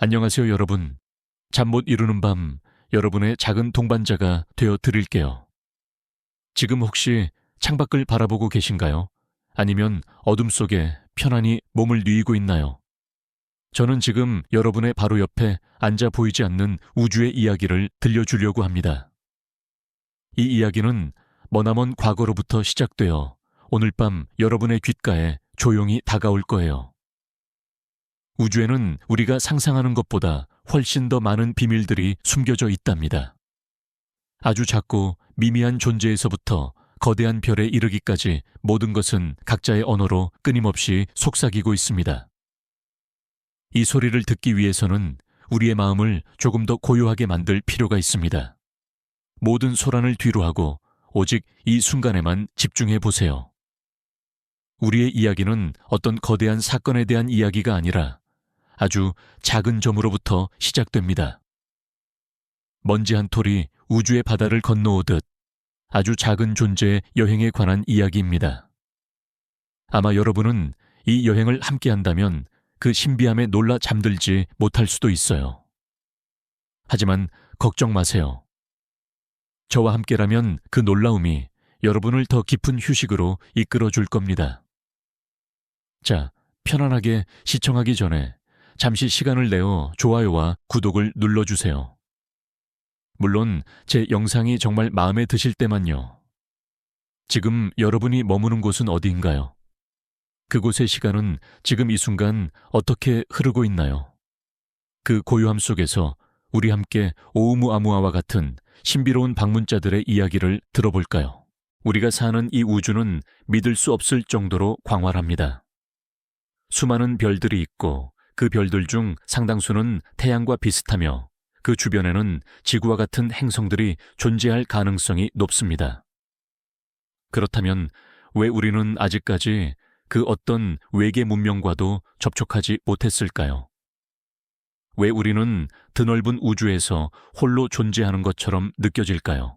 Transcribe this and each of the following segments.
안녕하세요, 여러분. 잠 못 이루는 밤, 여러분의 작은 동반자가 되어 드릴게요. 지금 혹시 창밖을 바라보고 계신가요? 아니면 어둠 속에 편안히 몸을 뉘고 있나요? 저는 지금 여러분의 바로 옆에 앉아 보이지 않는 우주의 이야기를 들려주려고 합니다. 이 이야기는 머나먼 과거로부터 시작되어 오늘 밤 여러분의 귓가에 조용히 다가올 거예요. 우주에는 우리가 상상하는 것보다 훨씬 더 많은 비밀들이 숨겨져 있답니다. 아주 작고 미미한 존재에서부터 거대한 별에 이르기까지 모든 것은 각자의 언어로 끊임없이 속삭이고 있습니다. 이 소리를 듣기 위해서는 우리의 마음을 조금 더 고요하게 만들 필요가 있습니다. 모든 소란을 뒤로 하고 오직 이 순간에만 집중해 보세요. 우리의 이야기는 어떤 거대한 사건에 대한 이야기가 아니라 아주 작은 점으로부터 시작됩니다. 먼지 한 톨이 우주의 바다를 건너오듯 아주 작은 존재의 여행에 관한 이야기입니다. 아마 여러분은 이 여행을 함께 한다면 그 신비함에 놀라 잠들지 못할 수도 있어요. 하지만 걱정 마세요. 저와 함께라면 그 놀라움이 여러분을 더 깊은 휴식으로 이끌어 줄 겁니다. 자, 편안하게 시청하기 전에 잠시 시간을 내어 좋아요와 구독을 눌러주세요. 물론 제 영상이 정말 마음에 드실 때만요. 지금 여러분이 머무는 곳은 어디인가요? 그곳의 시간은 지금 이 순간 어떻게 흐르고 있나요? 그 고요함 속에서 우리 함께 오우무아무아와 같은 신비로운 방문자들의 이야기를 들어볼까요? 우리가 사는 이 우주는 믿을 수 없을 정도로 광활합니다. 수많은 별들이 있고 그 별들 중 상당수는 태양과 비슷하며 그 주변에는 지구와 같은 행성들이 존재할 가능성이 높습니다. 그렇다면 왜 우리는 아직까지 그 어떤 외계 문명과도 접촉하지 못했을까요? 왜 우리는 드넓은 우주에서 홀로 존재하는 것처럼 느껴질까요?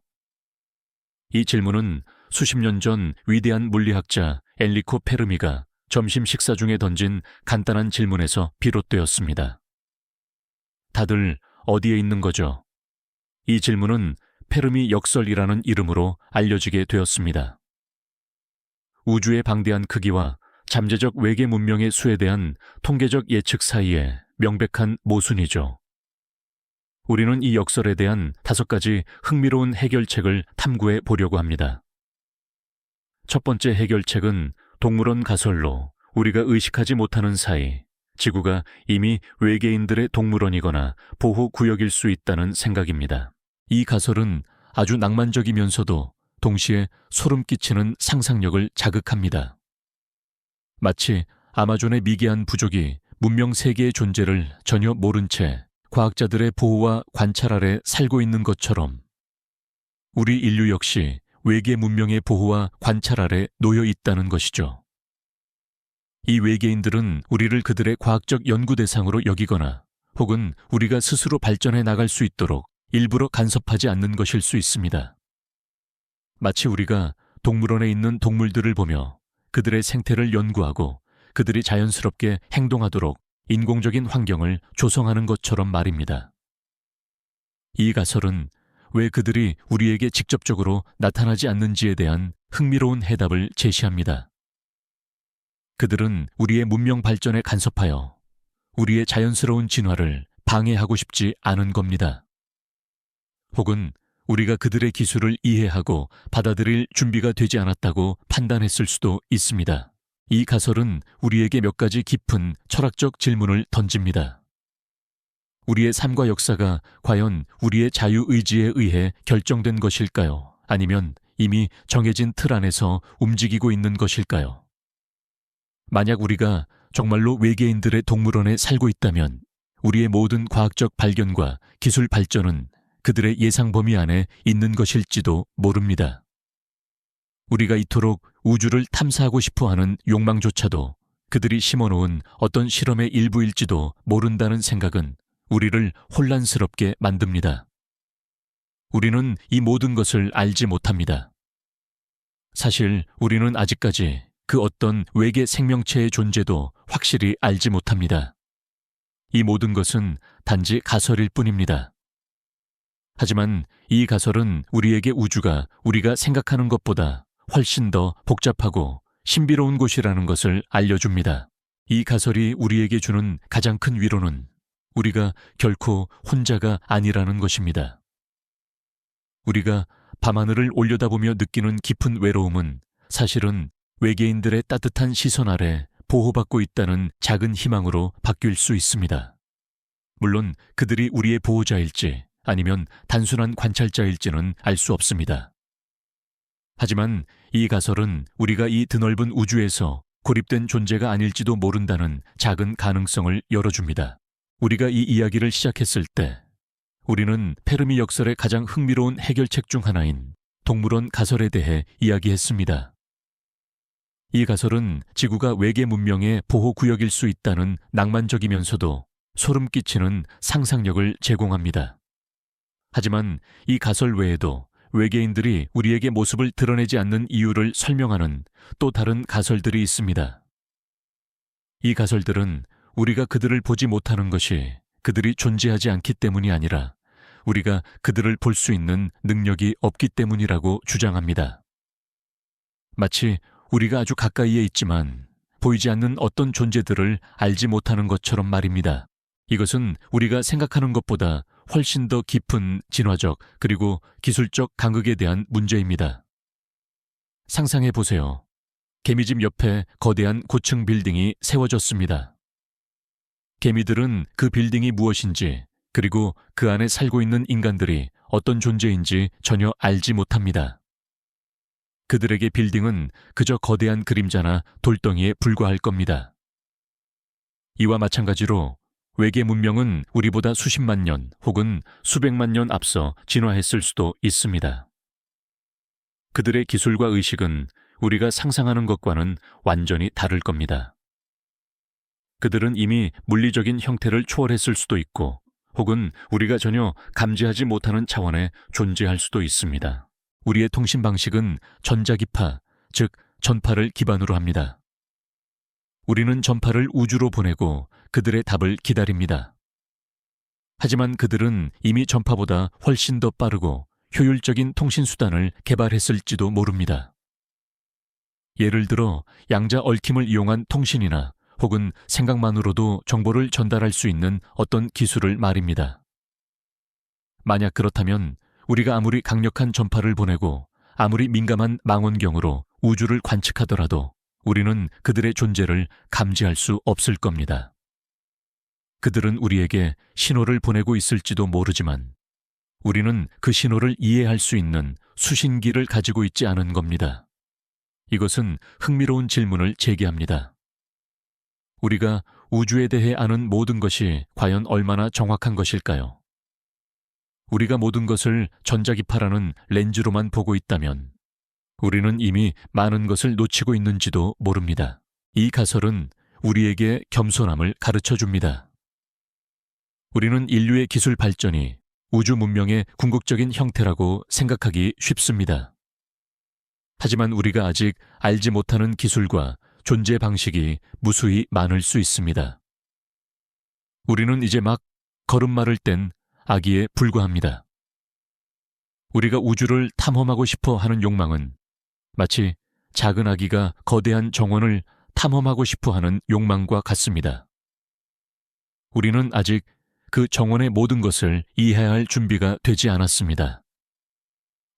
이 질문은 수십 년 전 위대한 물리학자 엔리코 페르미가 점심 식사 중에 던진 간단한 질문에서 비롯되었습니다. 다들 어디에 있는 거죠? 이 질문은 페르미 역설이라는 이름으로 알려지게 되었습니다. 우주의 방대한 크기와 잠재적 외계 문명의 수에 대한 통계적 예측 사이에 명백한 모순이죠. 우리는 이 역설에 대한 5가지 흥미로운 해결책을 탐구해 보려고 합니다. 첫 번째 해결책은 동물원 가설로 우리가 의식하지 못하는 사이 지구가 이미 외계인들의 동물원이거나 보호구역일 수 있다는 생각입니다. 이 가설은 아주 낭만적이면서도 동시에 소름 끼치는 상상력을 자극합니다. 마치 아마존의 미개한 부족이 문명 세계의 존재를 전혀 모른 채 과학자들의 보호와 관찰 아래 살고 있는 것처럼 우리 인류 역시 외계 문명의 보호와 관찰 아래 놓여 있다는 것이죠. 이 외계인들은 우리를 그들의 과학적 연구 대상으로 여기거나 혹은 우리가 스스로 발전해 나갈 수 있도록 일부러 간섭하지 않는 것일 수 있습니다. 마치 우리가 동물원에 있는 동물들을 보며 그들의 생태를 연구하고 그들이 자연스럽게 행동하도록 인공적인 환경을 조성하는 것처럼 말입니다. 이 가설은 왜 그들이 우리에게 직접적으로 나타나지 않는지에 대한 흥미로운 해답을 제시합니다. 그들은 우리의 문명 발전에 간섭하여 우리의 자연스러운 진화를 방해하고 싶지 않은 겁니다. 혹은 우리가 그들의 기술을 이해하고 받아들일 준비가 되지 않았다고 판단했을 수도 있습니다. 이 가설은 우리에게 몇 가지 깊은 철학적 질문을 던집니다. 우리의 삶과 역사가 과연 우리의 자유의지에 의해 결정된 것일까요? 아니면 이미 정해진 틀 안에서 움직이고 있는 것일까요? 만약 우리가 정말로 외계인들의 동물원에 살고 있다면 우리의 모든 과학적 발견과 기술 발전은 그들의 예상 범위 안에 있는 것일지도 모릅니다. 우리가 이토록 우주를 탐사하고 싶어하는 욕망조차도 그들이 심어놓은 어떤 실험의 일부일지도 모른다는 생각은 우리를 혼란스럽게 만듭니다. 우리는 이 모든 것을 알지 못합니다. 사실 우리는 아직까지 그 어떤 외계 생명체의 존재도 확실히 알지 못합니다. 이 모든 것은 단지 가설일 뿐입니다. 하지만 이 가설은 우리에게 우주가 우리가 생각하는 것보다 훨씬 더 복잡하고 신비로운 곳이라는 것을 알려줍니다. 이 가설이 우리에게 주는 가장 큰 위로는 우리가 결코 혼자가 아니라는 것입니다. 우리가 밤하늘을 올려다보며 느끼는 깊은 외로움은 사실은 외계인들의 따뜻한 시선 아래 보호받고 있다는 작은 희망으로 바뀔 수 있습니다. 물론 그들이 우리의 보호자일지 아니면 단순한 관찰자일지는 알 수 없습니다. 하지만 이 가설은 우리가 이 드넓은 우주에서 고립된 존재가 아닐지도 모른다는 작은 가능성을 열어줍니다. 우리가 이 이야기를 시작했을 때 우리는 페르미 역설의 가장 흥미로운 해결책 중 하나인 동물원 가설에 대해 이야기했습니다. 이 가설은 지구가 외계 문명의 보호구역일 수 있다는 낭만적이면서도 소름 끼치는 상상력을 제공합니다. 하지만 이 가설 외에도 외계인들이 우리에게 모습을 드러내지 않는 이유를 설명하는 또 다른 가설들이 있습니다. 이 가설들은 우리가 그들을 보지 못하는 것이 그들이 존재하지 않기 때문이 아니라 우리가 그들을 볼 수 있는 능력이 없기 때문이라고 주장합니다. 마치 우리가 아주 가까이에 있지만 보이지 않는 어떤 존재들을 알지 못하는 것처럼 말입니다. 이것은 우리가 생각하는 것보다 훨씬 더 깊은 진화적 그리고 기술적 간극에 대한 문제입니다. 상상해 보세요. 개미집 옆에 거대한 고층 빌딩이 세워졌습니다. 개미들은 그 빌딩이 무엇인지 그리고 그 안에 살고 있는 인간들이 어떤 존재인지 전혀 알지 못합니다. 그들에게 빌딩은 그저 거대한 그림자나 돌덩이에 불과할 겁니다. 이와 마찬가지로 외계 문명은 우리보다 수십만 년 혹은 수백만 년 앞서 진화했을 수도 있습니다. 그들의 기술과 의식은 우리가 상상하는 것과는 완전히 다를 겁니다. 그들은 이미 물리적인 형태를 초월했을 수도 있고 혹은 우리가 전혀 감지하지 못하는 차원에 존재할 수도 있습니다. 우리의 통신 방식은 전자기파, 즉 전파를 기반으로 합니다. 우리는 전파를 우주로 보내고 그들의 답을 기다립니다. 하지만 그들은 이미 전파보다 훨씬 더 빠르고 효율적인 통신수단을 개발했을지도 모릅니다. 예를 들어 양자 얽힘을 이용한 통신이나 혹은 생각만으로도 정보를 전달할 수 있는 어떤 기술을 말입니다. 만약 그렇다면 우리가 아무리 강력한 전파를 보내고 아무리 민감한 망원경으로 우주를 관측하더라도 우리는 그들의 존재를 감지할 수 없을 겁니다. 그들은 우리에게 신호를 보내고 있을지도 모르지만 우리는 그 신호를 이해할 수 있는 수신기를 가지고 있지 않은 겁니다. 이것은 흥미로운 질문을 제기합니다. 우리가 우주에 대해 아는 모든 것이 과연 얼마나 정확한 것일까요? 우리가 모든 것을 전자기파라는 렌즈로만 보고 있다면 우리는 이미 많은 것을 놓치고 있는지도 모릅니다. 이 가설은 우리에게 겸손함을 가르쳐 줍니다. 우리는 인류의 기술 발전이 우주 문명의 궁극적인 형태라고 생각하기 쉽습니다. 하지만 우리가 아직 알지 못하는 기술과 존재 방식이 무수히 많을 수 있습니다. 우리는 이제 막 걸음마를 뗀 아기에 불과합니다. 우리가 우주를 탐험하고 싶어 하는 욕망은 마치 작은 아기가 거대한 정원을 탐험하고 싶어 하는 욕망과 같습니다. 우리는 아직 그 정원의 모든 것을 이해해야 할 준비가 되지 않았습니다.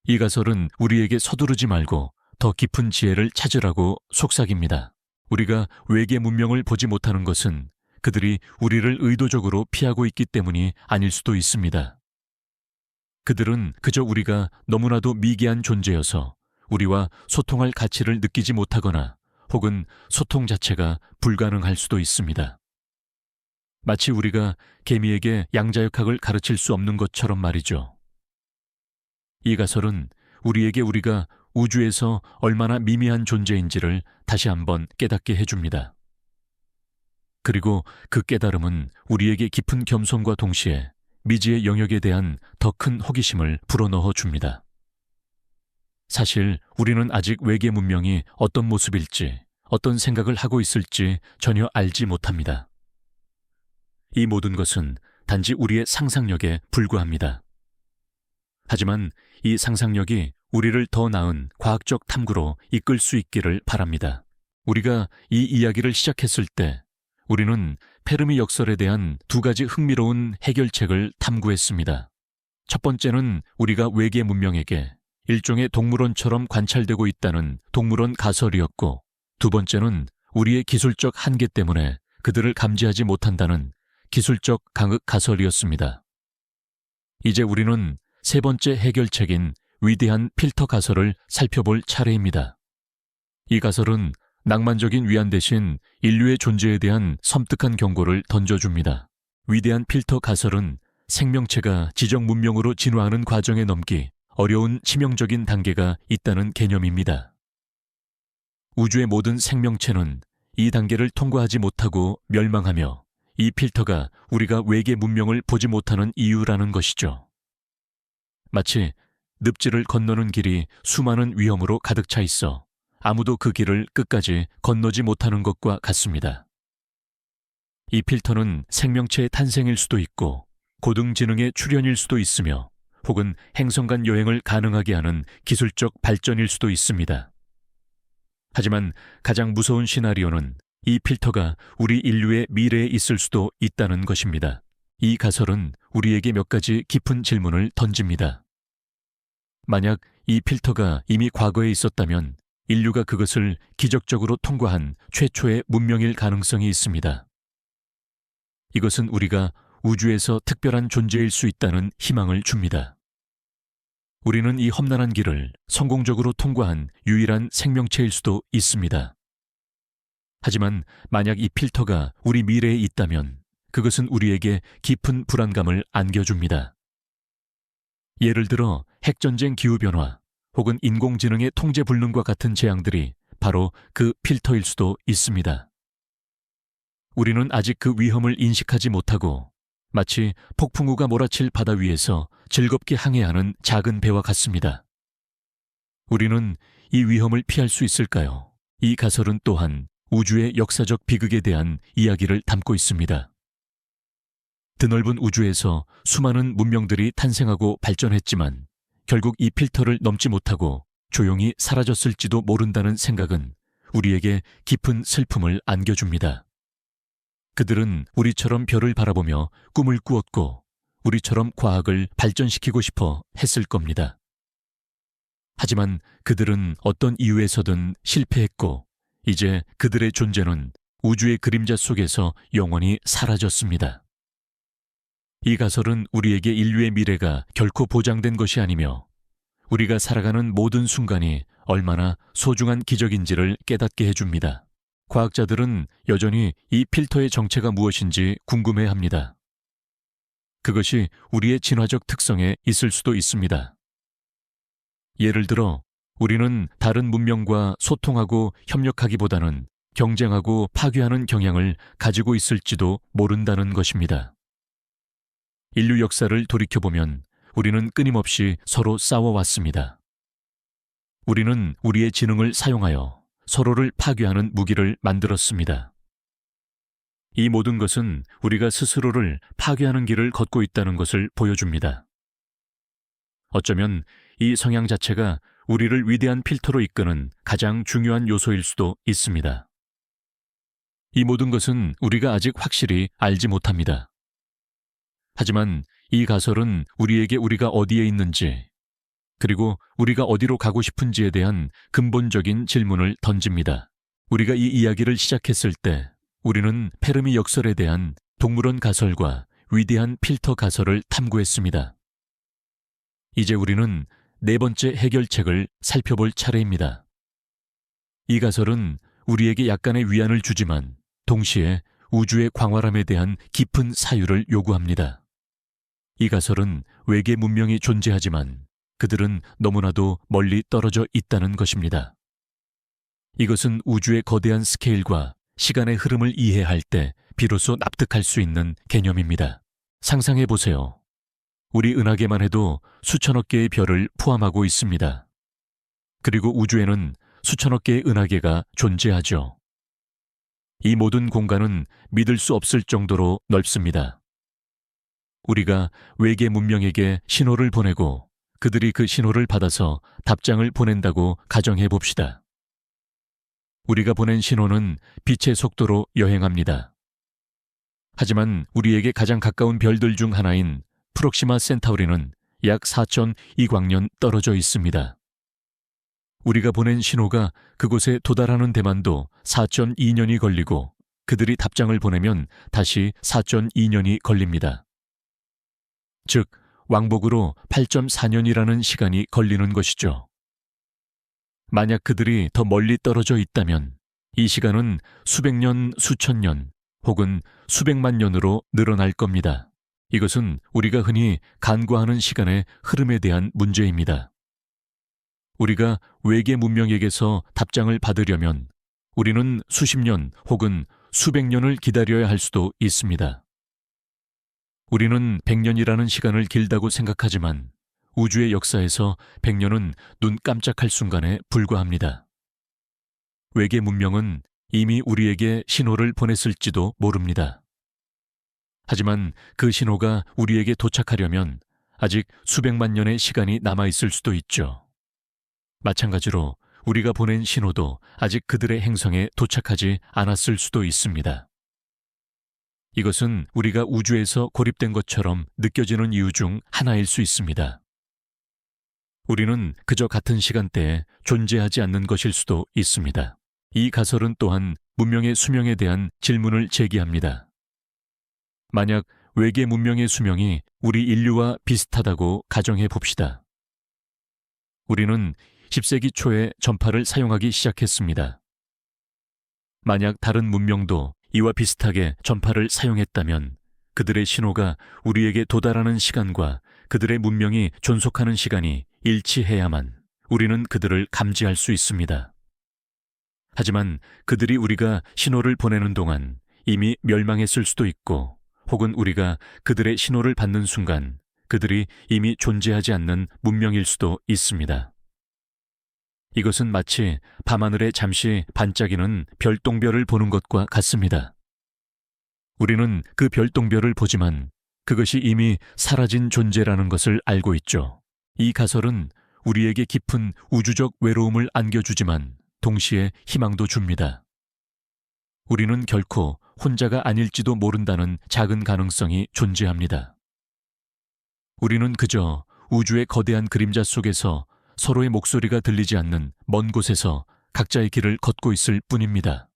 이 가설은 우리에게 서두르지 말고 더 깊은 지혜를 찾으라고 속삭입니다. 우리가 외계 문명을 보지 못하는 것은 그들이 우리를 의도적으로 피하고 있기 때문이 아닐 수도 있습니다. 그들은 그저 우리가 너무나도 미개한 존재여서 우리와 소통할 가치를 느끼지 못하거나 혹은 소통 자체가 불가능할 수도 있습니다. 마치 우리가 개미에게 양자역학을 가르칠 수 없는 것처럼 말이죠. 이 가설은 우리에게 우리가 우주에서 얼마나 미미한 존재인지를 다시 한번 깨닫게 해줍니다. 그리고 그 깨달음은 우리에게 깊은 겸손과 동시에 미지의 영역에 대한 더 큰 호기심을 불어넣어 줍니다. 사실 우리는 아직 외계 문명이 어떤 모습일지, 어떤 생각을 하고 있을지 전혀 알지 못합니다. 이 모든 것은 단지 우리의 상상력에 불과합니다. 하지만 이 상상력이 우리를 더 나은 과학적 탐구로 이끌 수 있기를 바랍니다. 우리가 이 이야기를 시작했을 때 우리는 페르미 역설에 대한 두 가지 흥미로운 해결책을 탐구했습니다. 첫 번째는 우리가 외계 문명에게 일종의 동물원처럼 관찰되고 있다는 동물원 가설이었고, 두 번째는 우리의 기술적 한계 때문에 그들을 감지하지 못한다는 기술적 강흑 가설이었습니다. 이제 우리는 세 번째 해결책인 위대한 필터 가설을 살펴볼 차례입니다. 이 가설은 낭만적인 위안 대신 인류의 존재에 대한 섬뜩한 경고를 던져줍니다. 위대한 필터 가설은 생명체가 지적 문명으로 진화하는 과정에 넘기 어려운 치명적인 단계가 있다는 개념입니다. 우주의 모든 생명체는 이 단계를 통과하지 못하고 멸망하며 이 필터가 우리가 외계 문명을 보지 못하는 이유라는 것이죠. 마치 늪지를 건너는 길이 수많은 위험으로 가득 차 있어 아무도 그 길을 끝까지 건너지 못하는 것과 같습니다. 이 필터는 생명체의 탄생일 수도 있고 고등지능의 출현일 수도 있으며 혹은 행성 간 여행을 가능하게 하는 기술적 발전일 수도 있습니다. 하지만 가장 무서운 시나리오는 이 필터가 우리 인류의 미래에 있을 수도 있다는 것입니다. 이 가설은 우리에게 몇 가지 깊은 질문을 던집니다. 만약 이 필터가 이미 과거에 있었다면 인류가 그것을 기적적으로 통과한 최초의 문명일 가능성이 있습니다. 이것은 우리가 우주에서 특별한 존재일 수 있다는 희망을 줍니다. 우리는 이 험난한 길을 성공적으로 통과한 유일한 생명체일 수도 있습니다. 하지만 만약 이 필터가 우리 미래에 있다면 그것은 우리에게 깊은 불안감을 안겨줍니다. 예를 들어 핵전쟁 기후변화 혹은 인공지능의 통제 불능과 같은 재앙들이 바로 그 필터일 수도 있습니다. 우리는 아직 그 위험을 인식하지 못하고 마치 폭풍우가 몰아칠 바다 위에서 즐겁게 항해하는 작은 배와 같습니다. 우리는 이 위험을 피할 수 있을까요? 이 가설은 또한 우주의 역사적 비극에 대한 이야기를 담고 있습니다. 드넓은 우주에서 수많은 문명들이 탄생하고 발전했지만 결국 이 필터를 넘지 못하고 조용히 사라졌을지도 모른다는 생각은 우리에게 깊은 슬픔을 안겨줍니다. 그들은 우리처럼 별을 바라보며 꿈을 꾸었고 우리처럼 과학을 발전시키고 싶어 했을 겁니다. 하지만 그들은 어떤 이유에서든 실패했고 이제 그들의 존재는 우주의 그림자 속에서 영원히 사라졌습니다. 이 가설은 우리에게 인류의 미래가 결코 보장된 것이 아니며 우리가 살아가는 모든 순간이 얼마나 소중한 기적인지를 깨닫게 해줍니다. 과학자들은 여전히 이 필터의 정체가 무엇인지 궁금해합니다. 그것이 우리의 진화적 특성에 있을 수도 있습니다. 예를 들어 우리는 다른 문명과 소통하고 협력하기보다는 경쟁하고 파괴하는 경향을 가지고 있을지도 모른다는 것입니다. 인류 역사를 돌이켜보면 우리는 끊임없이 서로 싸워왔습니다. 우리는 우리의 지능을 사용하여 서로를 파괴하는 무기를 만들었습니다. 이 모든 것은 우리가 스스로를 파괴하는 길을 걷고 있다는 것을 보여줍니다. 어쩌면 이 성향 자체가 우리를 위대한 필터로 이끄는 가장 중요한 요소일 수도 있습니다. 이 모든 것은 우리가 아직 확실히 알지 못합니다. 하지만 이 가설은 우리에게 우리가 어디에 있는지, 그리고 우리가 어디로 가고 싶은지에 대한 근본적인 질문을 던집니다. 우리가 이 이야기를 시작했을 때 우리는 페르미 역설에 대한 동물원 가설과 위대한 필터 가설을 탐구했습니다. 이제 우리는 네 번째 해결책을 살펴볼 차례입니다. 이 가설은 우리에게 약간의 위안을 주지만 동시에 우주의 광활함에 대한 깊은 사유를 요구합니다. 이 가설은 외계 문명이 존재하지만 그들은 너무나도 멀리 떨어져 있다는 것입니다. 이것은 우주의 거대한 스케일과 시간의 흐름을 이해할 때 비로소 납득할 수 있는 개념입니다. 상상해 보세요. 우리 은하계만 해도 수천억 개의 별을 포함하고 있습니다. 그리고 우주에는 수천억 개의 은하계가 존재하죠. 이 모든 공간은 믿을 수 없을 정도로 넓습니다. 우리가 외계 문명에게 신호를 보내고 그들이 그 신호를 받아서 답장을 보낸다고 가정해 봅시다. 우리가 보낸 신호는 빛의 속도로 여행합니다. 하지만 우리에게 가장 가까운 별들 중 하나인 프록시마 센타우리는 약 4,002광년 떨어져 있습니다. 우리가 보낸 신호가 그곳에 도달하는 데만도 4,002년이 걸리고 그들이 답장을 보내면 다시 4,002년이 걸립니다. 즉, 왕복으로 8.4년이라는 시간이 걸리는 것이죠. 만약 그들이 더 멀리 떨어져 있다면 이 시간은 수백 년, 수천 년 혹은 수백만 년으로 늘어날 겁니다. 이것은 우리가 흔히 간과하는 시간의 흐름에 대한 문제입니다. 우리가 외계 문명에게서 답장을 받으려면 우리는 수십 년 혹은 수백 년을 기다려야 할 수도 있습니다. 우리는 100년이라는 시간을 길다고 생각하지만 우주의 역사에서 100년은 눈 깜짝할 순간에 불과합니다. 외계 문명은 이미 우리에게 신호를 보냈을지도 모릅니다. 하지만 그 신호가 우리에게 도착하려면 아직 수백만 년의 시간이 남아있을 수도 있죠. 마찬가지로 우리가 보낸 신호도 아직 그들의 행성에 도착하지 않았을 수도 있습니다. 이것은 우리가 우주에서 고립된 것처럼 느껴지는 이유 중 하나일 수 있습니다. 우리는 그저 같은 시간대에 존재하지 않는 것일 수도 있습니다. 이 가설은 또한 문명의 수명에 대한 질문을 제기합니다. 만약 외계 문명의 수명이 우리 인류와 비슷하다고 가정해 봅시다. 우리는 10세기 초에 전파를 사용하기 시작했습니다. 만약 다른 문명도 이와 비슷하게 전파를 사용했다면 그들의 신호가 우리에게 도달하는 시간과 그들의 문명이 존속하는 시간이 일치해야만 우리는 그들을 감지할 수 있습니다. 하지만 그들이 우리가 신호를 보내는 동안 이미 멸망했을 수도 있고 혹은 우리가 그들의 신호를 받는 순간 그들이 이미 존재하지 않는 문명일 수도 있습니다. 이것은 마치 밤하늘에 잠시 반짝이는 별똥별을 보는 것과 같습니다. 우리는 그 별똥별을 보지만 그것이 이미 사라진 존재라는 것을 알고 있죠. 이 가설은 우리에게 깊은 우주적 외로움을 안겨주지만 동시에 희망도 줍니다. 우리는 결코 혼자가 아닐지도 모른다는 작은 가능성이 존재합니다. 우리는 그저 우주의 거대한 그림자 속에서 서로의 목소리가 들리지 않는 먼 곳에서 각자의 길을 걷고 있을 뿐입니다.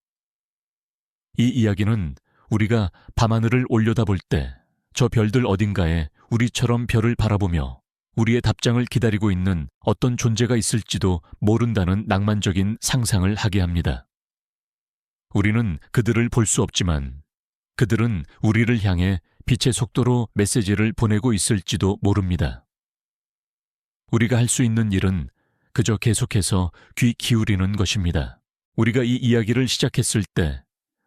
이 이야기는 우리가 밤하늘을 올려다볼 때 저 별들 어딘가에 우리처럼 별을 바라보며 우리의 답장을 기다리고 있는 어떤 존재가 있을지도 모른다는 낭만적인 상상을 하게 합니다. 우리는 그들을 볼 수 없지만 그들은 우리를 향해 빛의 속도로 메시지를 보내고 있을지도 모릅니다. 우리가 할 수 있는 일은 그저 계속해서 귀 기울이는 것입니다. 우리가 이 이야기를 시작했을 때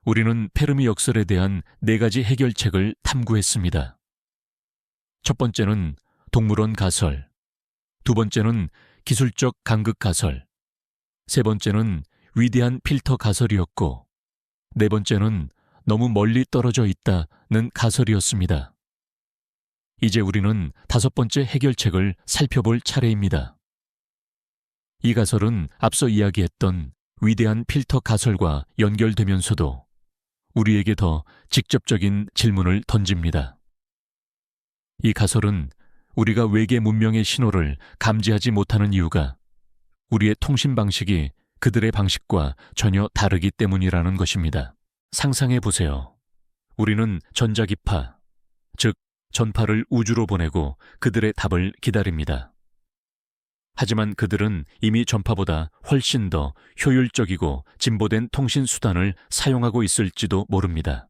우리는 페르미 역설에 대한 4가지 해결책을 탐구했습니다. 첫 번째는 동물원 가설, 두 번째는 기술적 간극 가설, 세 번째는 위대한 필터 가설이었고, 네 번째는 너무 멀리 떨어져 있다는 가설이었습니다. 이제 우리는 5번째 해결책을 살펴볼 차례입니다. 이 가설은 앞서 이야기했던 위대한 필터 가설과 연결되면서도 우리에게 더 직접적인 질문을 던집니다. 이 가설은 우리가 외계 문명의 신호를 감지하지 못하는 이유가 우리의 통신 방식이 그들의 방식과 전혀 다르기 때문이라는 것입니다. 상상해 보세요. 우리는 전자기파, 즉 전파를 우주로 보내고 그들의 답을 기다립니다. 하지만 그들은 이미 전파보다 훨씬 더 효율적이고 진보된 통신 수단을 사용하고 있을지도 모릅니다.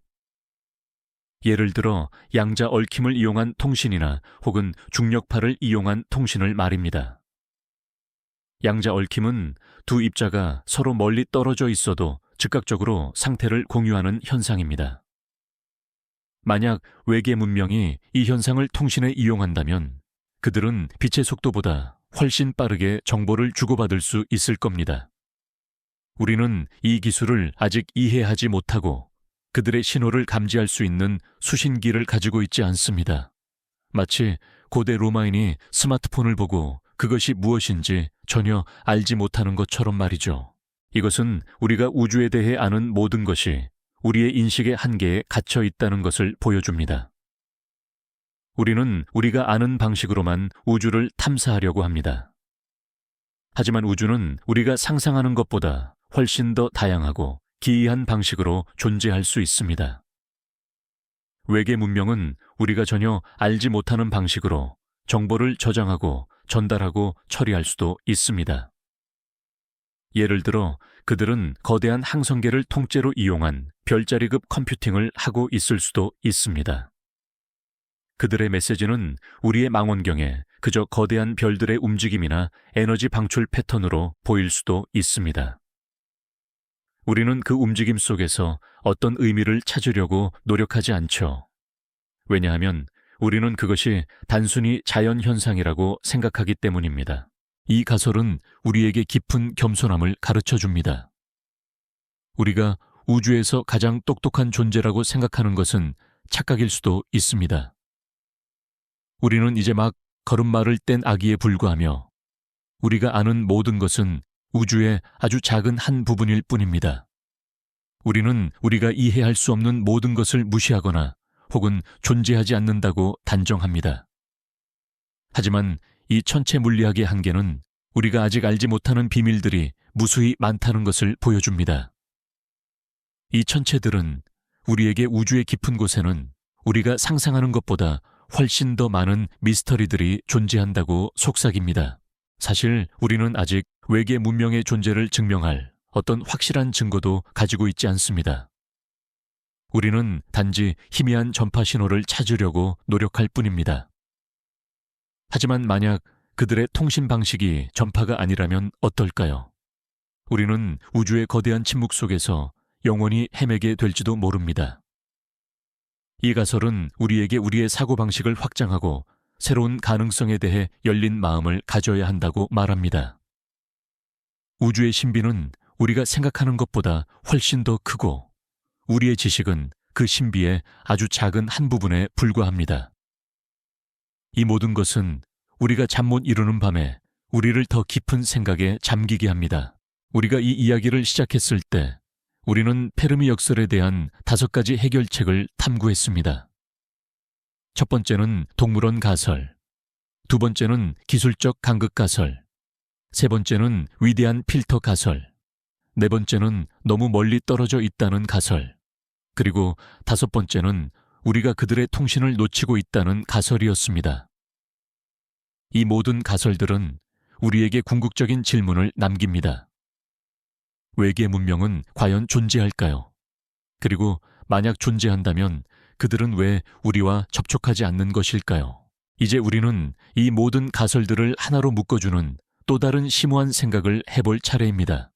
예를 들어 양자 얽힘을 이용한 통신이나 혹은 중력파를 이용한 통신을 말입니다. 양자 얽힘은 두 입자가 서로 멀리 떨어져 있어도 즉각적으로 상태를 공유하는 현상입니다. 만약 외계 문명이 이 현상을 통신에 이용한다면 그들은 빛의 속도보다 훨씬 빠르게 정보를 주고받을 수 있을 겁니다. 우리는 이 기술을 아직 이해하지 못하고 그들의 신호를 감지할 수 있는 수신기를 가지고 있지 않습니다. 마치 고대 로마인이 스마트폰을 보고 그것이 무엇인지 전혀 알지 못하는 것처럼 말이죠. 이것은 우리가 우주에 대해 아는 모든 것이 우리의 인식의 한계에 갇혀 있다는 것을 보여줍니다. 우리는 우리가 아는 방식으로만 우주를 탐사하려고 합니다. 하지만 우주는 우리가 상상하는 것보다 훨씬 더 다양하고 기이한 방식으로 존재할 수 있습니다. 외계 문명은 우리가 전혀 알지 못하는 방식으로 정보를 저장하고 전달하고 처리할 수도 있습니다. 예를 들어 그들은 거대한 항성계를 통째로 이용한 별자리급 컴퓨팅을 하고 있을 수도 있습니다. 그들의 메시지는 우리의 망원경에 그저 거대한 별들의 움직임이나 에너지 방출 패턴으로 보일 수도 있습니다. 우리는 그 움직임 속에서 어떤 의미를 찾으려고 노력하지 않죠. 왜냐하면 우리는 그것이 단순히 자연현상이라고 생각하기 때문입니다. 이 가설은 우리에게 깊은 겸손함을 가르쳐 줍니다. 우리가 우주에서 가장 똑똑한 존재라고 생각하는 것은 착각일 수도 있습니다. 우리는 이제 막 걸음마를 뗀 아기에 불과하며 우리가 아는 모든 것은 우주의 아주 작은 한 부분일 뿐입니다. 우리는 우리가 이해할 수 없는 모든 것을 무시하거나 혹은 존재하지 않는다고 단정합니다. 하지만 이 천체 물리학의 한계는 우리가 아직 알지 못하는 비밀들이 무수히 많다는 것을 보여줍니다. 이 천체들은 우리에게 우주의 깊은 곳에는 우리가 상상하는 것보다 훨씬 더 많은 미스터리들이 존재한다고 속삭입니다. 사실 우리는 아직 외계 문명의 존재를 증명할 어떤 확실한 증거도 가지고 있지 않습니다. 우리는 단지 희미한 전파 신호를 찾으려고 노력할 뿐입니다. 하지만 만약 그들의 통신 방식이 전파가 아니라면 어떨까요? 우리는 우주의 거대한 침묵 속에서 영원히 헤매게 될지도 모릅니다. 이 가설은 우리에게 우리의 사고방식을 확장하고 새로운 가능성에 대해 열린 마음을 가져야 한다고 말합니다. 우주의 신비는 우리가 생각하는 것보다 훨씬 더 크고 우리의 지식은 그 신비의 아주 작은 한 부분에 불과합니다. 이 모든 것은 우리가 잠 못 이루는 밤에 우리를 더 깊은 생각에 잠기게 합니다. 우리가 이 이야기를 시작했을 때 우리는 페르미 역설에 대한 5가지 해결책을 탐구했습니다. 첫 번째는 동물원 가설, 두 번째는 기술적 간극 가설, 세 번째는 위대한 필터 가설, 네 번째는 너무 멀리 떨어져 있다는 가설, 그리고 5번째는 우리가 그들의 통신을 놓치고 있다는 가설이었습니다. 이 모든 가설들은 우리에게 궁극적인 질문을 남깁니다. 외계 문명은 과연 존재할까요? 그리고 만약 존재한다면 그들은 왜 우리와 접촉하지 않는 것일까요? 이제 우리는 이 모든 가설들을 하나로 묶어주는 또 다른 심오한 생각을 해볼 차례입니다.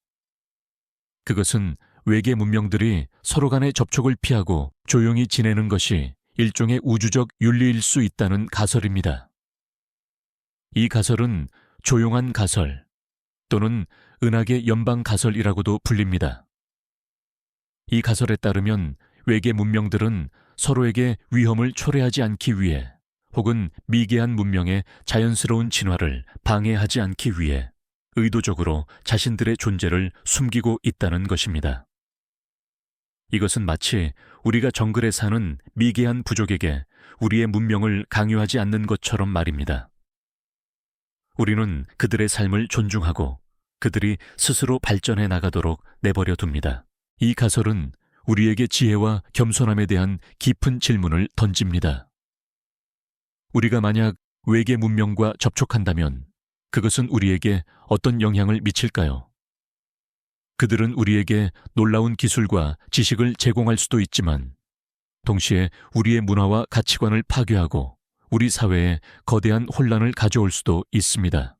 그것은 외계 문명들이 서로 간의 접촉을 피하고 조용히 지내는 것이 일종의 우주적 윤리일 수 있다는 가설입니다. 이 가설은 조용한 가설 또는 은하계 연방 가설이라고도 불립니다. 이 가설에 따르면 외계 문명들은 서로에게 위험을 초래하지 않기 위해 혹은 미개한 문명의 자연스러운 진화를 방해하지 않기 위해 의도적으로 자신들의 존재를 숨기고 있다는 것입니다. 이것은 마치 우리가 정글에 사는 미개한 부족에게 우리의 문명을 강요하지 않는 것처럼 말입니다. 우리는 그들의 삶을 존중하고 그들이 스스로 발전해 나가도록 내버려 둡니다. 이 가설은 우리에게 지혜와 겸손함에 대한 깊은 질문을 던집니다. 우리가 만약 외계 문명과 접촉한다면 그것은 우리에게 어떤 영향을 미칠까요? 그들은 우리에게 놀라운 기술과 지식을 제공할 수도 있지만 동시에 우리의 문화와 가치관을 파괴하고 우리 사회에 거대한 혼란을 가져올 수도 있습니다.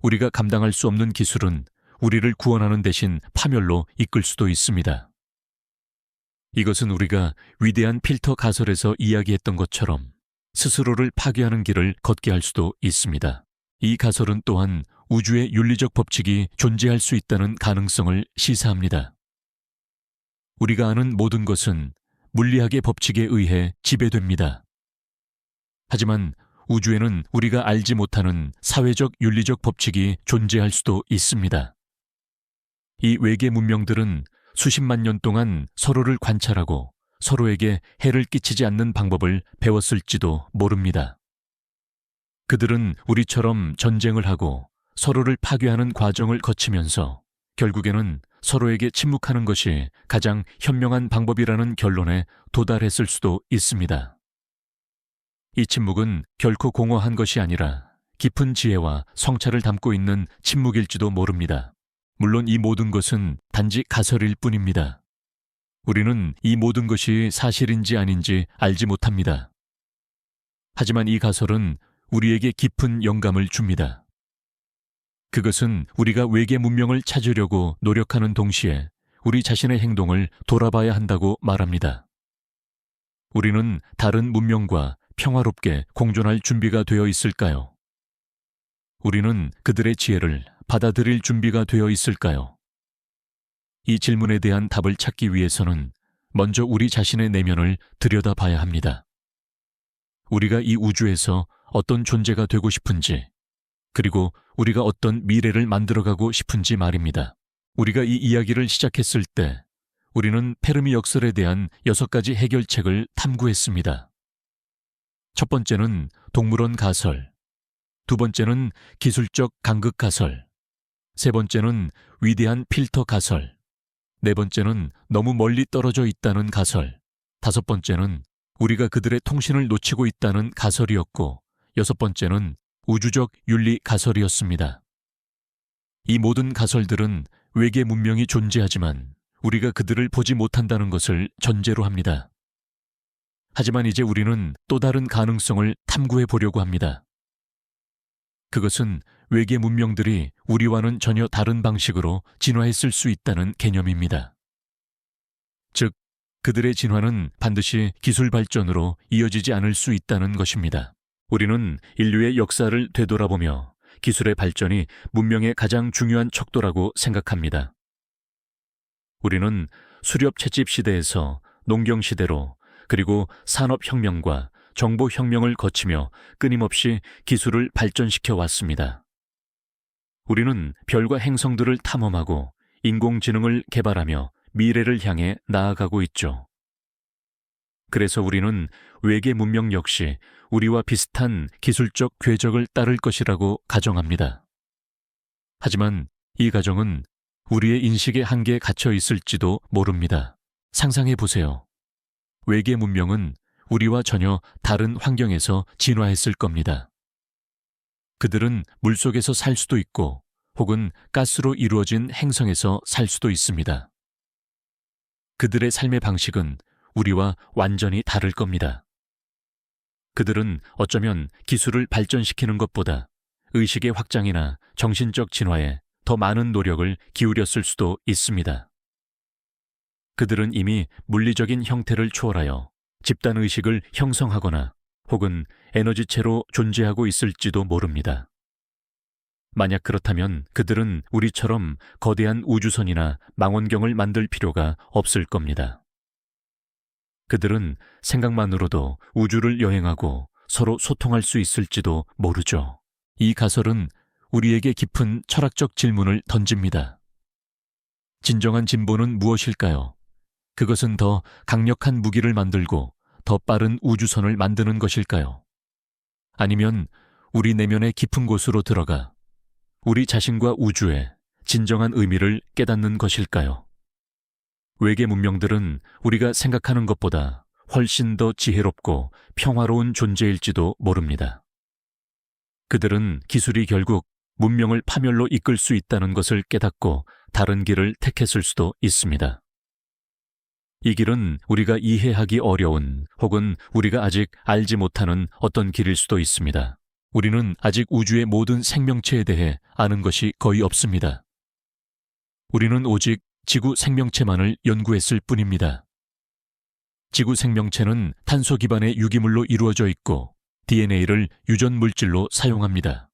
우리가 감당할 수 없는 기술은 우리를 구원하는 대신 파멸로 이끌 수도 있습니다. 이것은 우리가 위대한 필터 가설에서 이야기했던 것처럼 스스로를 파괴하는 길을 걷게 할 수도 있습니다. 이 가설은 또한 우주의 윤리적 법칙이 존재할 수 있다는 가능성을 시사합니다. 우리가 아는 모든 것은 물리학의 법칙에 의해 지배됩니다. 하지만 우주에는 우리가 알지 못하는 사회적 윤리적 법칙이 존재할 수도 있습니다. 이 외계 문명들은 수십만 년 동안 서로를 관찰하고 서로에게 해를 끼치지 않는 방법을 배웠을지도 모릅니다. 그들은 우리처럼 전쟁을 하고 서로를 파괴하는 과정을 거치면서 결국에는 서로에게 침묵하는 것이 가장 현명한 방법이라는 결론에 도달했을 수도 있습니다. 이 침묵은 결코 공허한 것이 아니라 깊은 지혜와 성찰을 담고 있는 침묵일지도 모릅니다. 물론 이 모든 것은 단지 가설일 뿐입니다. 우리는 이 모든 것이 사실인지 아닌지 알지 못합니다. 하지만 이 가설은 우리에게 깊은 영감을 줍니다. 그것은 우리가 외계 문명을 찾으려고 노력하는 동시에 우리 자신의 행동을 돌아봐야 한다고 말합니다. 우리는 다른 문명과 평화롭게 공존할 준비가 되어 있을까요? 우리는 그들의 지혜를 받아들일 준비가 되어 있을까요? 이 질문에 대한 답을 찾기 위해서는 먼저 우리 자신의 내면을 들여다봐야 합니다. 우리가 이 우주에서 어떤 존재가 되고 싶은지, 그리고 우리가 어떤 미래를 만들어가고 싶은지 말입니다. 우리가 이 이야기를 시작했을 때 우리는 페르미 역설에 대한 6가지 해결책을 탐구했습니다. 첫 번째는 동물원 가설, 두 번째는 기술적 간극 가설, 세 번째는 위대한 필터 가설, 네 번째는 너무 멀리 떨어져 있다는 가설, 다섯 번째는 우리가 그들의 통신을 놓치고 있다는 가설이었고, 여섯 번째는 우주적 윤리 가설이었습니다. 이 모든 가설들은 외계 문명이 존재하지만 우리가 그들을 보지 못한다는 것을 전제로 합니다. 하지만 이제 우리는 또 다른 가능성을 탐구해 보려고 합니다. 그것은 외계 문명들이 우리와는 전혀 다른 방식으로 진화했을 수 있다는 개념입니다. 즉, 그들의 진화는 반드시 기술 발전으로 이어지지 않을 수 있다는 것입니다. 우리는 인류의 역사를 되돌아보며 기술의 발전이 문명의 가장 중요한 척도라고 생각합니다. 우리는 수렵 채집 시대에서 농경 시대로, 그리고 산업혁명과 정보혁명을 거치며 끊임없이 기술을 발전시켜 왔습니다. 우리는 별과 행성들을 탐험하고 인공지능을 개발하며 미래를 향해 나아가고 있죠. 그래서 우리는 외계 문명 역시 우리와 비슷한 기술적 궤적을 따를 것이라고 가정합니다. 하지만 이 가정은 우리의 인식의 한계에 갇혀 있을지도 모릅니다. 상상해 보세요. 외계 문명은 우리와 전혀 다른 환경에서 진화했을 겁니다. 그들은 물속에서 살 수도 있고 혹은 가스로 이루어진 행성에서 살 수도 있습니다. 그들의 삶의 방식은 우리와 완전히 다를 겁니다. 그들은 어쩌면 기술을 발전시키는 것보다 의식의 확장이나 정신적 진화에 더 많은 노력을 기울였을 수도 있습니다. 그들은 이미 물리적인 형태를 초월하여 집단의식을 형성하거나 혹은 에너지체로 존재하고 있을지도 모릅니다. 만약 그렇다면 그들은 우리처럼 거대한 우주선이나 망원경을 만들 필요가 없을 겁니다. 그들은 생각만으로도 우주를 여행하고 서로 소통할 수 있을지도 모르죠. 이 가설은 우리에게 깊은 철학적 질문을 던집니다. 진정한 진보는 무엇일까요? 그것은 더 강력한 무기를 만들고 더 빠른 우주선을 만드는 것일까요? 아니면 우리 내면의 깊은 곳으로 들어가 우리 자신과 우주의 진정한 의미를 깨닫는 것일까요? 외계 문명들은 우리가 생각하는 것보다 훨씬 더 지혜롭고 평화로운 존재일지도 모릅니다. 그들은 기술이 결국 문명을 파멸로 이끌 수 있다는 것을 깨닫고 다른 길을 택했을 수도 있습니다. 이 길은 우리가 이해하기 어려운 혹은 우리가 아직 알지 못하는 어떤 길일 수도 있습니다. 우리는 아직 우주의 모든 생명체에 대해 아는 것이 거의 없습니다. 우리는 오직 지구 생명체만을 연구했을 뿐입니다. 지구 생명체는 탄소 기반의 유기물로 이루어져 있고 DNA를 유전 물질로 사용합니다.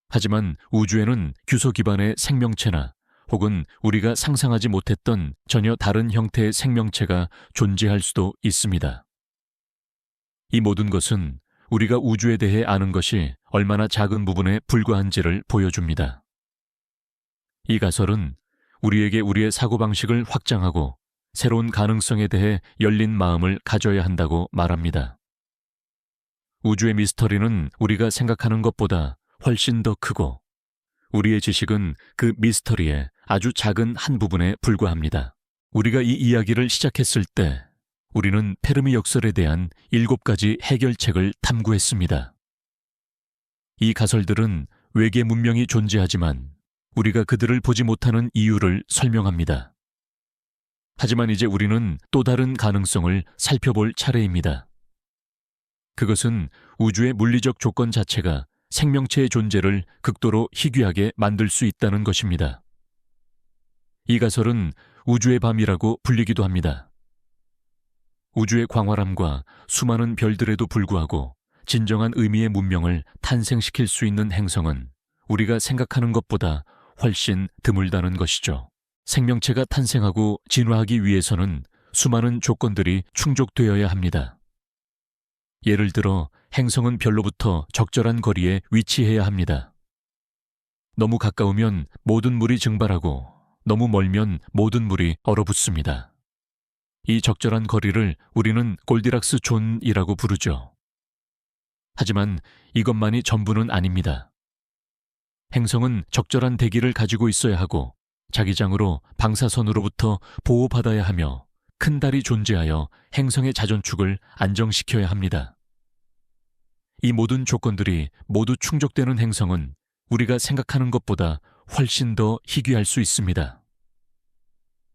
하지만 우주에는 규소 기반의 생명체나 혹은 우리가 상상하지 못했던 전혀 다른 형태의 생명체가 존재할 수도 있습니다. 이 모든 것은 우리가 우주에 대해 아는 것이 얼마나 작은 부분에 불과한지를 보여줍니다. 이 가설은 우리에게 우리의 사고방식을 확장하고 새로운 가능성에 대해 열린 마음을 가져야 한다고 말합니다. 우주의 미스터리는 우리가 생각하는 것보다 훨씬 더 크고 우리의 지식은 그 미스터리의 아주 작은 한 부분에 불과합니다. 우리가 이 이야기를 시작했을 때 우리는 페르미 역설에 대한 7가지 해결책을 탐구했습니다. 이 가설들은 외계 문명이 존재하지만 우리가 그들을 보지 못하는 이유를 설명합니다. 하지만 이제 우리는 또 다른 가능성을 살펴볼 차례입니다. 그것은 우주의 물리적 조건 자체가 생명체의 존재를 극도로 희귀하게 만들 수 있다는 것입니다. 이 가설은 우주의 밤이라고 불리기도 합니다. 우주의 광활함과 수많은 별들에도 불구하고 진정한 의미의 문명을 탄생시킬 수 있는 행성은 우리가 생각하는 것보다 훨씬 드물다는 것이죠. 생명체가 탄생하고 진화하기 위해서는 수많은 조건들이 충족되어야 합니다. 예를 들어 행성은 별로부터 적절한 거리에 위치해야 합니다. 너무 가까우면 모든 물이 증발하고 너무 멀면 모든 물이 얼어붙습니다. 이 적절한 거리를 우리는 골디락스 존이라고 부르죠. 하지만 이것만이 전부는 아닙니다. 행성은 적절한 대기를 가지고 있어야 하고 자기장으로 방사선으로부터 보호받아야 하며 큰 달이 존재하여 행성의 자전축을 안정시켜야 합니다. 이 모든 조건들이 모두 충족되는 행성은 우리가 생각하는 것보다 훨씬 더 희귀할 수 있습니다.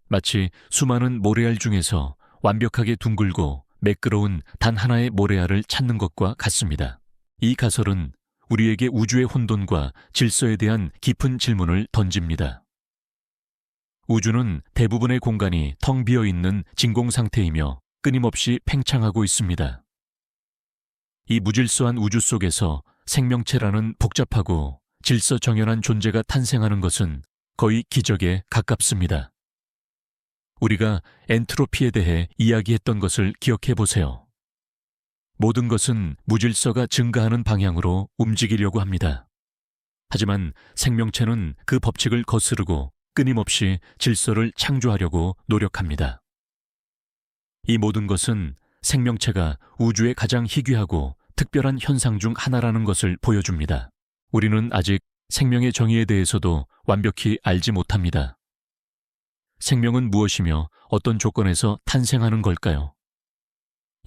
마치 수많은 모래알 중에서 완벽하게 둥글고 매끄러운 단 하나의 모래알을 찾는 것과 같습니다. 이 가설은 우리에게 우주의 혼돈과 질서에 대한 깊은 질문을 던집니다. 우주는 대부분의 공간이 텅 비어 있는 진공 상태이며 끊임없이 팽창하고 있습니다. 이 무질서한 우주 속에서 생명체라는 복잡하고 질서정연한 존재가 탄생하는 것은 거의 기적에 가깝습니다. 우리가 엔트로피에 대해 이야기했던 것을 기억해 보세요. 모든 것은 무질서가 증가하는 방향으로 움직이려고 합니다. 하지만 생명체는 그 법칙을 거스르고 끊임없이 질서를 창조하려고 노력합니다. 이 모든 것은 생명체가 우주의 가장 희귀하고 특별한 현상 중 하나라는 것을 보여줍니다. 우리는 아직 생명의 정의에 대해서도 완벽히 알지 못합니다. 생명은 무엇이며 어떤 조건에서 탄생하는 걸까요?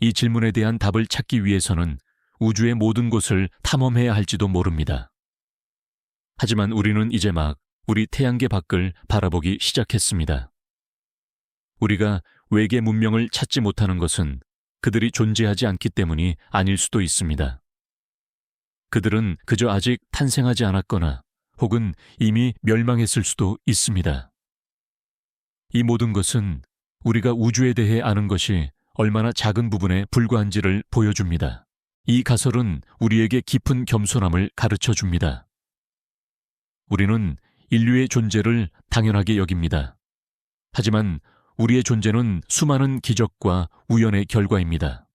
이 질문에 대한 답을 찾기 위해서는 우주의 모든 곳을 탐험해야 할지도 모릅니다. 하지만 우리는 이제 막 우리 태양계 밖을 바라보기 시작했습니다. 우리가 외계 문명을 찾지 못하는 것은 그들이 존재하지 않기 때문이 아닐 수도 있습니다. 그들은 그저 아직 탄생하지 않았거나 혹은 이미 멸망했을 수도 있습니다. 이 모든 것은 우리가 우주에 대해 아는 것이 얼마나 작은 부분에 불과한지를 보여줍니다. 이 가설은 우리에게 깊은 겸손함을 가르쳐 줍니다. 우리는 인류의 존재를 당연하게 여깁니다. 하지만 우리의 존재는 수많은 기적과 우연의 결과입니다.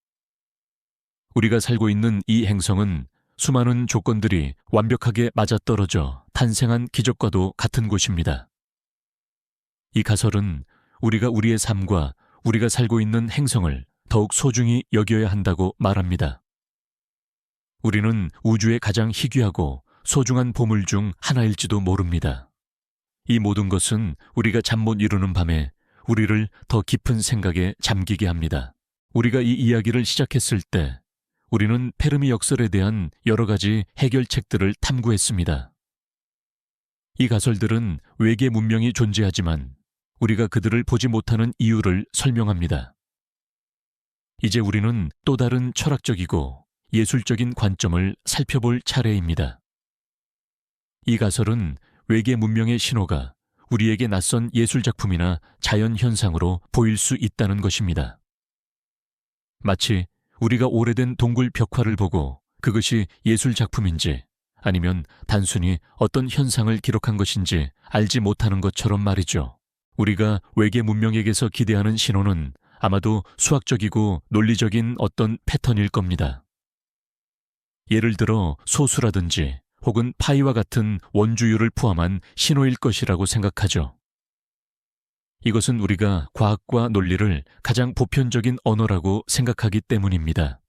우리가 살고 있는 이 행성은 수많은 조건들이 완벽하게 맞아떨어져 탄생한 기적과도 같은 곳입니다. 이 가설은 우리가 우리의 삶과 우리가 살고 있는 행성을 더욱 소중히 여겨야 한다고 말합니다. 우리는 우주의 가장 희귀하고 소중한 보물 중 하나일지도 모릅니다. 이 모든 것은 우리가 잠 못 이루는 밤에 우리를 더 깊은 생각에 잠기게 합니다. 우리가 이 이야기를 시작했을 때 우리는 페르미 역설에 대한 여러 가지 해결책들을 탐구했습니다. 이 가설들은 외계 문명이 존재하지만 우리가 그들을 보지 못하는 이유를 설명합니다. 이제 우리는 또 다른 철학적이고 예술적인 관점을 살펴볼 차례입니다. 이 가설은 외계 문명의 신호가 우리에게 낯선 예술작품이나 자연현상으로 보일 수 있다는 것입니다. 마치 우리가 오래된 동굴 벽화를 보고 그것이 예술작품인지 아니면 단순히 어떤 현상을 기록한 것인지 알지 못하는 것처럼 말이죠. 우리가 외계 문명에게서 기대하는 신호는 아마도 수학적이고 논리적인 어떤 패턴일 겁니다. 예를 들어 소수라든지 혹은 파이와 같은 원주율을 포함한 신호일 것이라고 생각하죠. 이것은 우리가 과학과 논리를 가장 보편적인 언어라고 생각하기 때문입니다.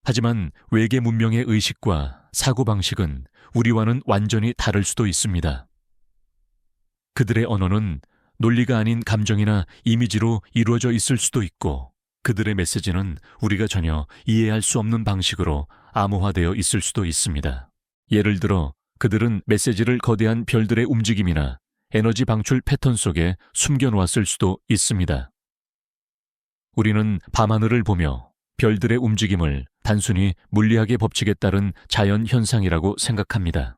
하지만 외계 문명의 의식과 사고방식은 우리와는 완전히 다를 수도 있습니다. 그들의 언어는 논리가 아닌 감정이나 이미지로 이루어져 있을 수도 있고, 그들의 메시지는 우리가 전혀 이해할 수 없는 방식으로 암호화되어 있을 수도 있습니다. 예를 들어 그들은 메시지를 거대한 별들의 움직임이나 에너지 방출 패턴 속에 숨겨놓았을 수도 있습니다. 우리는 밤하늘을 보며 별들의 움직임을 단순히 물리학의 법칙에 따른 자연 현상이라고 생각합니다.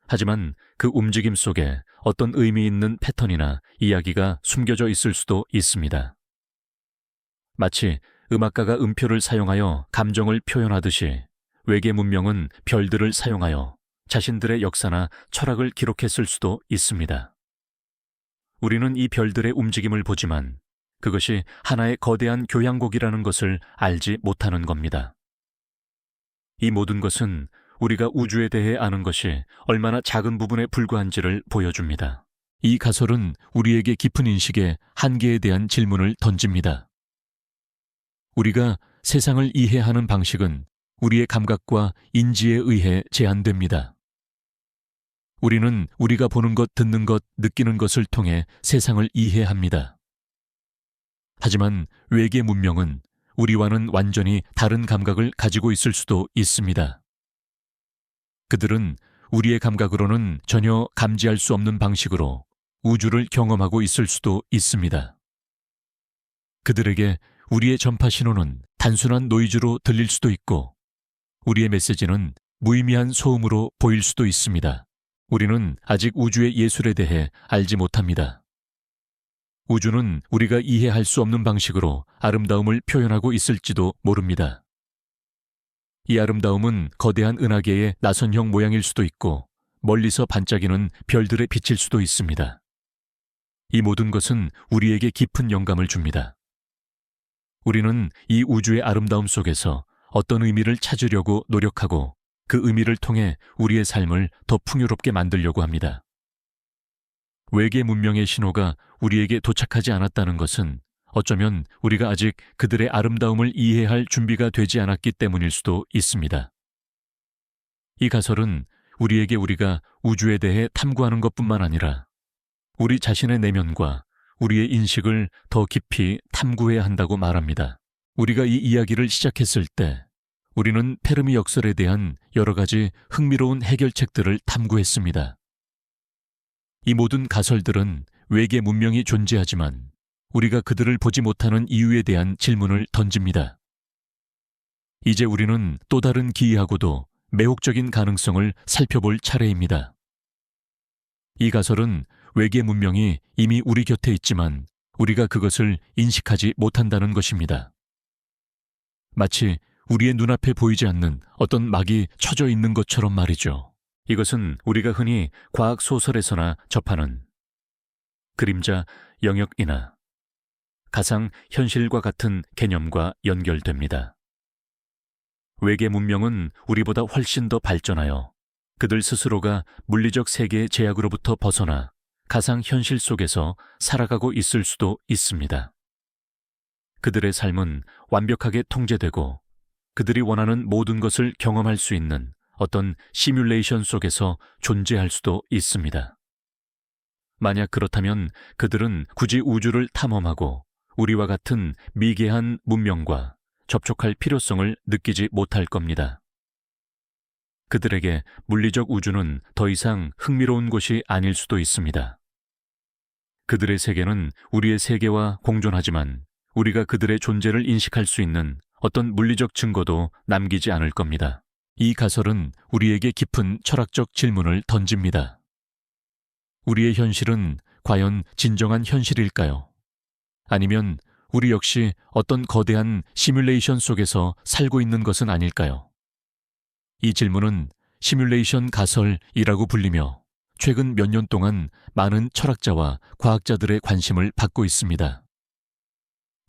하지만 그 움직임 속에 어떤 의미 있는 패턴이나 이야기가 숨겨져 있을 수도 있습니다. 마치 음악가가 음표를 사용하여 감정을 표현하듯이 외계 문명은 별들을 사용하여 자신들의 역사나 철학을 기록했을 수도 있습니다. 우리는 이 별들의 움직임을 보지만 그것이 하나의 거대한 교향곡이라는 것을 알지 못하는 겁니다. 이 모든 것은 우리가 우주에 대해 아는 것이 얼마나 작은 부분에 불과한지를 보여줍니다. 이 가설은 우리에게 깊은 인식의 한계에 대한 질문을 던집니다. 우리가 세상을 이해하는 방식은 우리의 감각과 인지에 의해 제한됩니다. 우리는 우리가 보는 것, 듣는 것, 느끼는 것을 통해 세상을 이해합니다. 하지만 외계 문명은 우리와는 완전히 다른 감각을 가지고 있을 수도 있습니다. 그들은 우리의 감각으로는 전혀 감지할 수 없는 방식으로 우주를 경험하고 있을 수도 있습니다. 그들에게 우리의 전파 신호는 단순한 노이즈로 들릴 수도 있고, 우리의 메시지는 무의미한 소음으로 보일 수도 있습니다. 우리는 아직 우주의 예술에 대해 알지 못합니다. 우주는 우리가 이해할 수 없는 방식으로 아름다움을 표현하고 있을지도 모릅니다. 이 아름다움은 거대한 은하계의 나선형 모양일 수도 있고, 멀리서 반짝이는 별들의 빛일 수도 있습니다. 이 모든 것은 우리에게 깊은 영감을 줍니다. 우리는 이 우주의 아름다움 속에서 어떤 의미를 찾으려고 노력하고, 그 의미를 통해 우리의 삶을 더 풍요롭게 만들려고 합니다. 외계 문명의 신호가 우리에게 도착하지 않았다는 것은 어쩌면 우리가 아직 그들의 아름다움을 이해할 준비가 되지 않았기 때문일 수도 있습니다. 이 가설은 우리에게 우리가 우주에 대해 탐구하는 것뿐만 아니라 우리 자신의 내면과 우리의 인식을 더 깊이 탐구해야 한다고 말합니다. 우리가 이 이야기를 시작했을 때 우리는 페르미 역설에 대한 여러 가지 흥미로운 해결책들을 탐구했습니다. 이 모든 가설들은 외계 문명이 존재하지만 우리가 그들을 보지 못하는 이유에 대한 질문을 던집니다. 이제 우리는 또 다른 기이하고도 매혹적인 가능성을 살펴볼 차례입니다. 이 가설은 외계 문명이 이미 우리 곁에 있지만 우리가 그것을 인식하지 못한다는 것입니다. 마치 우리의 눈앞에 보이지 않는 어떤 막이 쳐져 있는 것처럼 말이죠. 이것은 우리가 흔히 과학 소설에서나 접하는 그림자 영역이나 가상 현실과 같은 개념과 연결됩니다. 외계 문명은 우리보다 훨씬 더 발전하여 그들 스스로가 물리적 세계의 제약으로부터 벗어나 가상 현실 속에서 살아가고 있을 수도 있습니다. 그들의 삶은 완벽하게 통제되고 그들이 원하는 모든 것을 경험할 수 있는 어떤 시뮬레이션 속에서 존재할 수도 있습니다. 만약 그렇다면 그들은 굳이 우주를 탐험하고 우리와 같은 미개한 문명과 접촉할 필요성을 느끼지 못할 겁니다. 그들에게 물리적 우주는 더 이상 흥미로운 곳이 아닐 수도 있습니다. 그들의 세계는 우리의 세계와 공존하지만 우리가 그들의 존재를 인식할 수 있는 어떤 물리적 증거도 남기지 않을 겁니다. 이 가설은 우리에게 깊은 철학적 질문을 던집니다. 우리의 현실은 과연 진정한 현실일까요? 아니면 우리 역시 어떤 거대한 시뮬레이션 속에서 살고 있는 것은 아닐까요? 이 질문은 시뮬레이션 가설이라고 불리며 최근 몇 년 동안 많은 철학자와 과학자들의 관심을 받고 있습니다.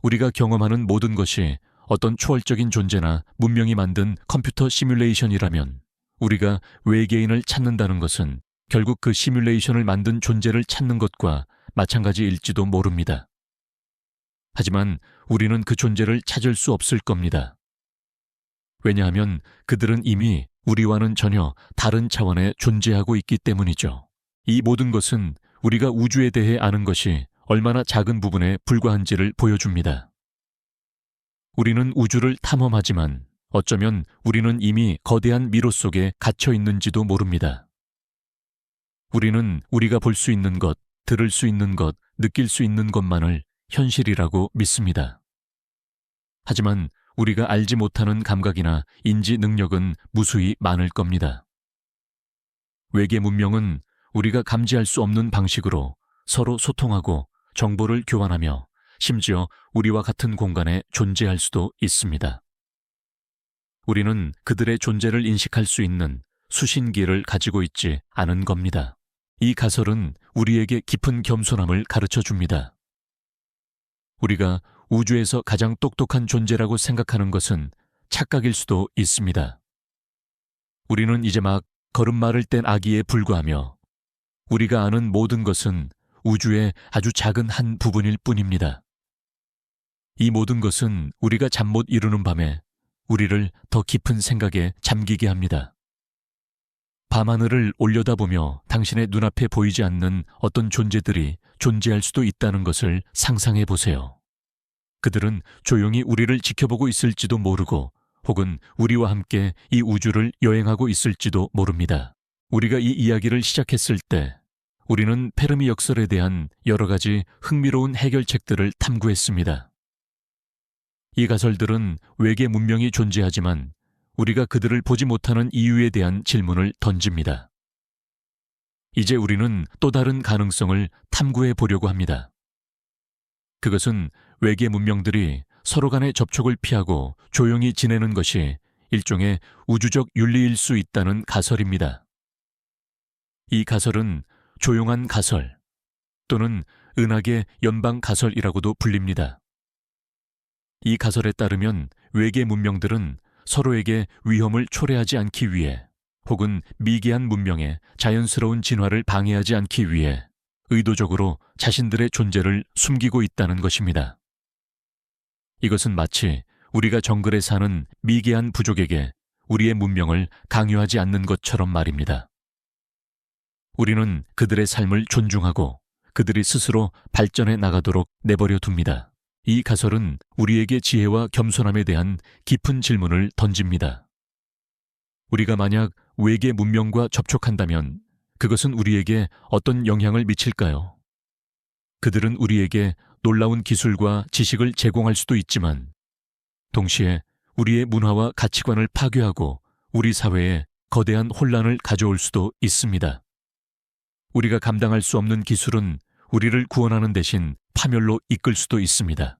우리가 경험하는 모든 것이 어떤 초월적인 존재나 문명이 만든 컴퓨터 시뮬레이션이라면 우리가 외계인을 찾는다는 것은 결국 그 시뮬레이션을 만든 존재를 찾는 것과 마찬가지일지도 모릅니다. 하지만 우리는 그 존재를 찾을 수 없을 겁니다. 왜냐하면 그들은 이미 우리와는 전혀 다른 차원에 존재하고 있기 때문이죠. 이 모든 것은 우리가 우주에 대해 아는 것이 얼마나 작은 부분에 불과한지를 보여줍니다. 우리는 우주를 탐험하지만 어쩌면 우리는 이미 거대한 미로 속에 갇혀 있는지도 모릅니다. 우리는 우리가 볼 수 있는 것, 들을 수 있는 것, 느낄 수 있는 것만을 현실이라고 믿습니다. 하지만 우리가 알지 못하는 감각이나 인지 능력은 무수히 많을 겁니다. 외계 문명은 우리가 감지할 수 없는 방식으로 서로 소통하고 정보를 교환하며 심지어 우리와 같은 공간에 존재할 수도 있습니다. 우리는 그들의 존재를 인식할 수 있는 수신기를 가지고 있지 않은 겁니다. 이 가설은 우리에게 깊은 겸손함을 가르쳐 줍니다. 우리가 우주에서 가장 똑똑한 존재라고 생각하는 것은 착각일 수도 있습니다. 우리는 이제 막 걸음마를 뗀 아기에 불과하며 우리가 아는 모든 것은 우주의 아주 작은 한 부분일 뿐입니다. 이 모든 것은 우리가 잠 못 이루는 밤에 우리를 더 깊은 생각에 잠기게 합니다. 밤하늘을 올려다보며 당신의 눈앞에 보이지 않는 어떤 존재들이 존재할 수도 있다는 것을 상상해 보세요. 그들은 조용히 우리를 지켜보고 있을지도 모르고 혹은 우리와 함께 이 우주를 여행하고 있을지도 모릅니다. 우리가 이 이야기를 시작했을 때 우리는 페르미 역설에 대한 여러 가지 흥미로운 해결책들을 탐구했습니다. 이 가설들은 외계 문명이 존재하지만 우리가 그들을 보지 못하는 이유에 대한 질문을 던집니다. 이제 우리는 또 다른 가능성을 탐구해 보려고 합니다. 그것은 외계 문명들이 서로 간의 접촉을 피하고 조용히 지내는 것이 일종의 우주적 윤리일 수 있다는 가설입니다. 이 가설은 조용한 가설 또는 은하계 연방 가설이라고도 불립니다. 이 가설에 따르면 외계 문명들은 서로에게 위험을 초래하지 않기 위해 혹은 미개한 문명의 자연스러운 진화를 방해하지 않기 위해 의도적으로 자신들의 존재를 숨기고 있다는 것입니다. 이것은 마치 우리가 정글에 사는 미개한 부족에게 우리의 문명을 강요하지 않는 것처럼 말입니다. 우리는 그들의 삶을 존중하고 그들이 스스로 발전해 나가도록 내버려 둡니다. 이 가설은 우리에게 지혜와 겸손함에 대한 깊은 질문을 던집니다. 우리가 만약 외계 문명과 접촉한다면 그것은 우리에게 어떤 영향을 미칠까요? 그들은 우리에게 놀라운 기술과 지식을 제공할 수도 있지만 동시에 우리의 문화와 가치관을 파괴하고 우리 사회에 거대한 혼란을 가져올 수도 있습니다. 우리가 감당할 수 없는 기술은 우리를 구원하는 대신 파멸로 이끌 수도 있습니다.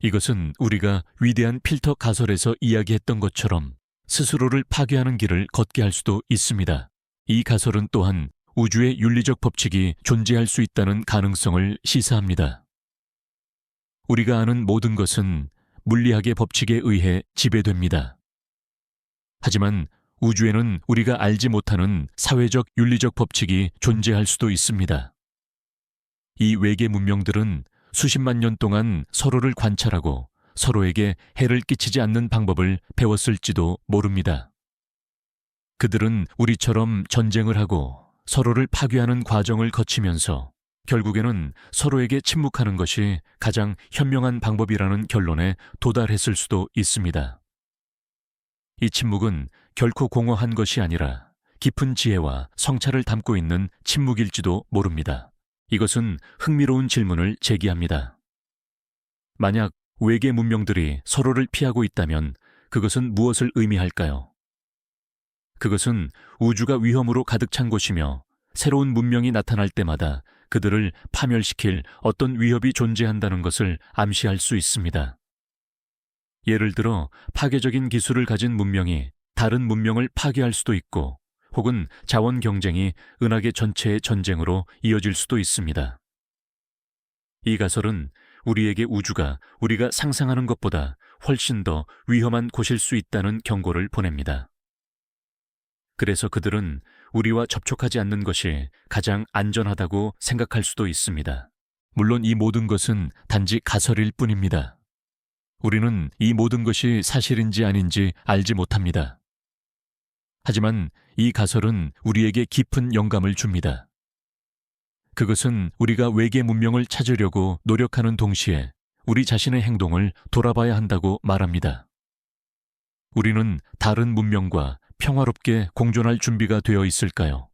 이것은 우리가 위대한 필터 가설에서 이야기했던 것처럼 스스로를 파괴하는 길을 걷게 할 수도 있습니다. 이 가설은 또한 우주의 윤리적 법칙이 존재할 수 있다는 가능성을 시사합니다. 우리가 아는 모든 것은 물리학의 법칙에 의해 지배됩니다. 하지만 우주에는 우리가 알지 못하는 사회적 윤리적 법칙이 존재할 수도 있습니다. 이 외계 문명들은 수십만 년 동안 서로를 관찰하고 서로에게 해를 끼치지 않는 방법을 배웠을지도 모릅니다. 그들은 우리처럼 전쟁을 하고 서로를 파괴하는 과정을 거치면서 결국에는 서로에게 침묵하는 것이 가장 현명한 방법이라는 결론에 도달했을 수도 있습니다. 이 침묵은 결코 공허한 것이 아니라 깊은 지혜와 성찰을 담고 있는 침묵일지도 모릅니다. 이것은 흥미로운 질문을 제기합니다. 만약 외계 문명들이 서로를 피하고 있다면 그것은 무엇을 의미할까요? 그것은 우주가 위험으로 가득 찬 곳이며 새로운 문명이 나타날 때마다 그들을 파멸시킬 어떤 위협이 존재한다는 것을 암시할 수 있습니다. 예를 들어 파괴적인 기술을 가진 문명이 다른 문명을 파괴할 수도 있고, 혹은 자원 경쟁이 은하계 전체의 전쟁으로 이어질 수도 있습니다. 이 가설은 우리에게 우주가 우리가 상상하는 것보다 훨씬 더 위험한 곳일 수 있다는 경고를 보냅니다. 그래서 그들은 우리와 접촉하지 않는 것이 가장 안전하다고 생각할 수도 있습니다. 물론 이 모든 것은 단지 가설일 뿐입니다. 우리는 이 모든 것이 사실인지 아닌지 알지 못합니다. 하지만 이 가설은 우리에게 깊은 영감을 줍니다. 그것은 우리가 외계 문명을 찾으려고 노력하는 동시에 우리 자신의 행동을 돌아봐야 한다고 말합니다. 우리는 다른 문명과 평화롭게 공존할 준비가 되어 있을까요?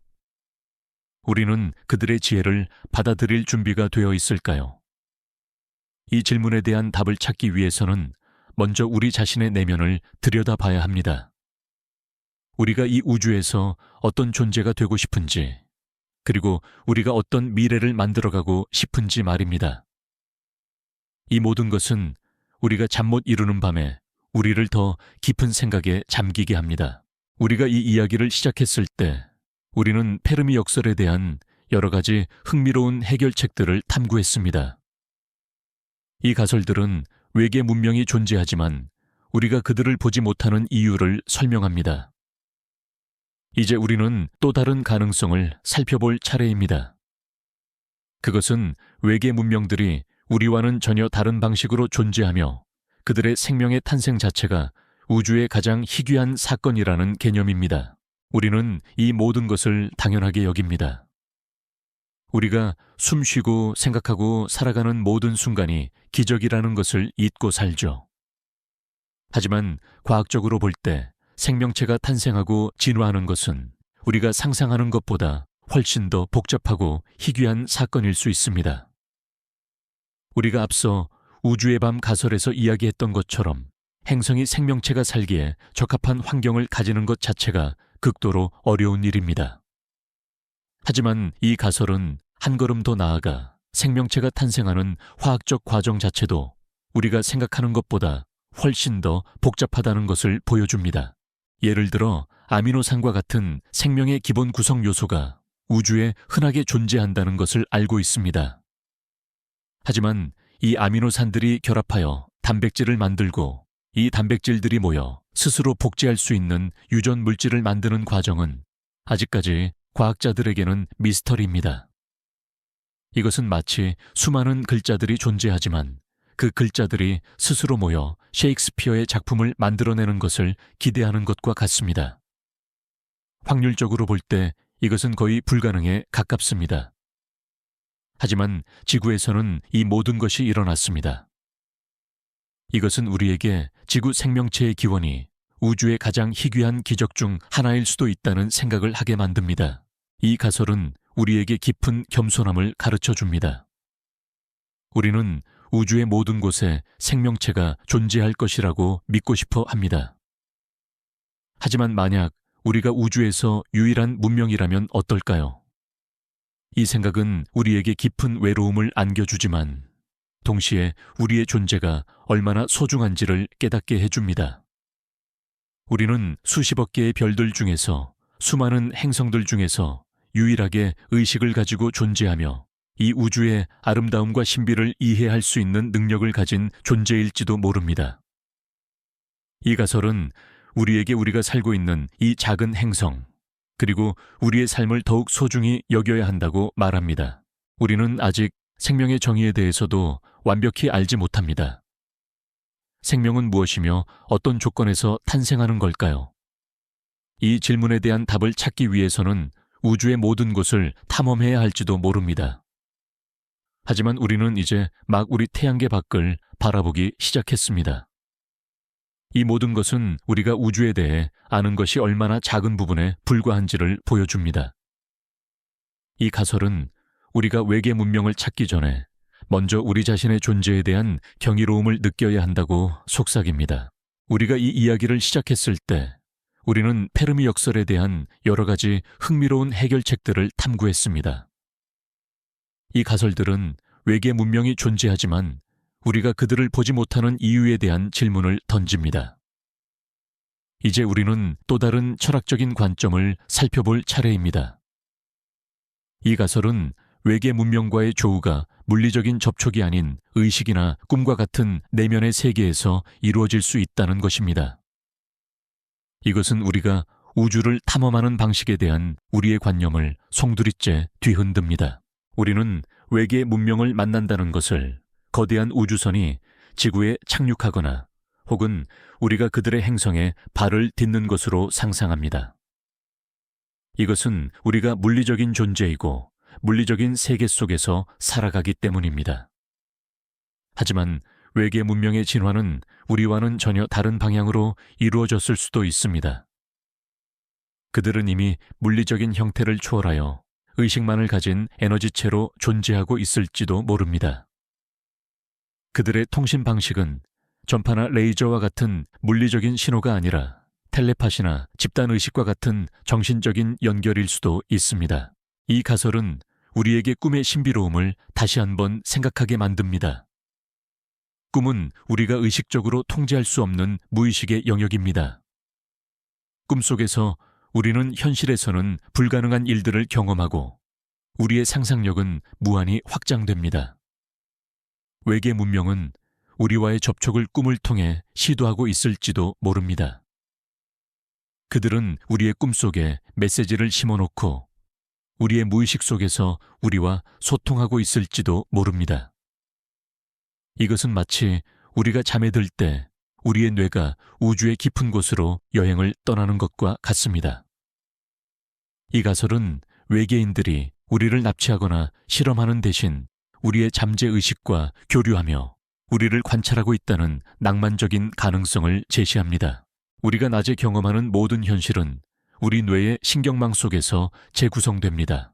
우리는 그들의 지혜를 받아들일 준비가 되어 있을까요? 이 질문에 대한 답을 찾기 위해서는 먼저 우리 자신의 내면을 들여다봐야 합니다. 우리가 이 우주에서 어떤 존재가 되고 싶은지, 그리고 우리가 어떤 미래를 만들어가고 싶은지 말입니다. 이 모든 것은 우리가 잠 못 이루는 밤에 우리를 더 깊은 생각에 잠기게 합니다. 우리가 이 이야기를 시작했을 때 우리는 페르미 역설에 대한 여러 가지 흥미로운 해결책들을 탐구했습니다. 이 가설들은 외계 문명이 존재하지만 우리가 그들을 보지 못하는 이유를 설명합니다. 이제 우리는 또 다른 가능성을 살펴볼 차례입니다. 그것은 외계 문명들이 우리와는 전혀 다른 방식으로 존재하며 그들의 생명의 탄생 자체가 우주의 가장 희귀한 사건이라는 개념입니다. 우리는 이 모든 것을 당연하게 여깁니다. 우리가 숨쉬고 생각하고 살아가는 모든 순간이 기적이라는 것을 잊고 살죠. 하지만 과학적으로 볼 때 생명체가 탄생하고 진화하는 것은 우리가 상상하는 것보다 훨씬 더 복잡하고 희귀한 사건일 수 있습니다. 우리가 앞서 우주의 밤 가설에서 이야기했던 것처럼 행성이 생명체가 살기에 적합한 환경을 가지는 것 자체가 극도로 어려운 일입니다. 하지만 이 가설은 한 걸음 더 나아가 생명체가 탄생하는 화학적 과정 자체도 우리가 생각하는 것보다 훨씬 더 복잡하다는 것을 보여줍니다. 예를 들어 아미노산과 같은 생명의 기본 구성 요소가 우주에 흔하게 존재한다는 것을 알고 있습니다. 하지만 이 아미노산들이 결합하여 단백질을 만들고 이 단백질들이 모여 스스로 복제할 수 있는 유전 물질을 만드는 과정은 아직까지 과학자들에게는 미스터리입니다. 이것은 마치 수많은 글자들이 존재하지만 그 글자들이 스스로 모여 셰익스피어의 작품을 만들어내는 것을 기대하는 것과 같습니다. 확률적으로 볼 때 이것은 거의 불가능에 가깝습니다. 하지만 지구에서는 이 모든 것이 일어났습니다. 이것은 우리에게 지구 생명체의 기원이 우주의 가장 희귀한 기적 중 하나일 수도 있다는 생각을 하게 만듭니다. 이 가설은 우리에게 깊은 겸손함을 가르쳐 줍니다. 우리는 우주의 모든 곳에 생명체가 존재할 것이라고 믿고 싶어 합니다. 하지만 만약 우리가 우주에서 유일한 문명이라면 어떨까요? 이 생각은 우리에게 깊은 외로움을 안겨주지만 동시에 우리의 존재가 얼마나 소중한지를 깨닫게 해줍니다. 우리는 수십억 개의 별들 중에서 수많은 행성들 중에서 유일하게 의식을 가지고 존재하며 이 우주의 아름다움과 신비를 이해할 수 있는 능력을 가진 존재일지도 모릅니다. 이 가설은 우리에게 우리가 살고 있는 이 작은 행성, 그리고 우리의 삶을 더욱 소중히 여겨야 한다고 말합니다. 우리는 아직 생명의 정의에 대해서도 완벽히 알지 못합니다. 생명은 무엇이며 어떤 조건에서 탄생하는 걸까요? 이 질문에 대한 답을 찾기 위해서는 우주의 모든 곳을 탐험해야 할지도 모릅니다. 하지만 우리는 이제 막 우리 태양계 밖을 바라보기 시작했습니다. 이 모든 것은 우리가 우주에 대해 아는 것이 얼마나 작은 부분에 불과한지를 보여줍니다. 이 가설은 우리가 외계 문명을 찾기 전에 먼저 우리 자신의 존재에 대한 경이로움을 느껴야 한다고 속삭입니다. 우리가 이 이야기를 시작했을 때 우리는 페르미 역설에 대한 여러 가지 흥미로운 해결책들을 탐구했습니다. 이 가설들은 외계 문명이 존재하지만 우리가 그들을 보지 못하는 이유에 대한 질문을 던집니다. 이제 우리는 또 다른 철학적인 관점을 살펴볼 차례입니다. 이 가설은 외계 문명과의 조우가 물리적인 접촉이 아닌 의식이나 꿈과 같은 내면의 세계에서 이루어질 수 있다는 것입니다. 이것은 우리가 우주를 탐험하는 방식에 대한 우리의 관념을 송두리째 뒤흔듭니다. 우리는 외계 문명을 만난다는 것을 거대한 우주선이 지구에 착륙하거나 혹은 우리가 그들의 행성에 발을 딛는 것으로 상상합니다. 이것은 우리가 물리적인 존재이고 물리적인 세계 속에서 살아가기 때문입니다. 하지만 외계 문명의 진화는 우리와는 전혀 다른 방향으로 이루어졌을 수도 있습니다. 그들은 이미 물리적인 형태를 초월하여 의식만을 가진 에너지체로 존재하고 있을지도 모릅니다. 그들의 통신 방식은 전파나 레이저와 같은 물리적인 신호가 아니라 텔레파시나 집단의식과 같은 정신적인 연결일 수도 있습니다. 이 가설은 우리에게 꿈의 신비로움을 다시 한번 생각하게 만듭니다. 꿈은 우리가 의식적으로 통제할 수 없는 무의식의 영역입니다. 꿈속에서 우리는 현실에서는 불가능한 일들을 경험하고 우리의 상상력은 무한히 확장됩니다. 외계 문명은 우리와의 접촉을 꿈을 통해 시도하고 있을지도 모릅니다. 그들은 우리의 꿈속에 메시지를 심어놓고 우리의 무의식 속에서 우리와 소통하고 있을지도 모릅니다. 이것은 마치 우리가 잠에 들 때 우리의 뇌가 우주의 깊은 곳으로 여행을 떠나는 것과 같습니다. 이 가설은 외계인들이 우리를 납치하거나 실험하는 대신 우리의 잠재 의식과 교류하며 우리를 관찰하고 있다는 낭만적인 가능성을 제시합니다. 우리가 낮에 경험하는 모든 현실은 우리 뇌의 신경망 속에서 재구성됩니다.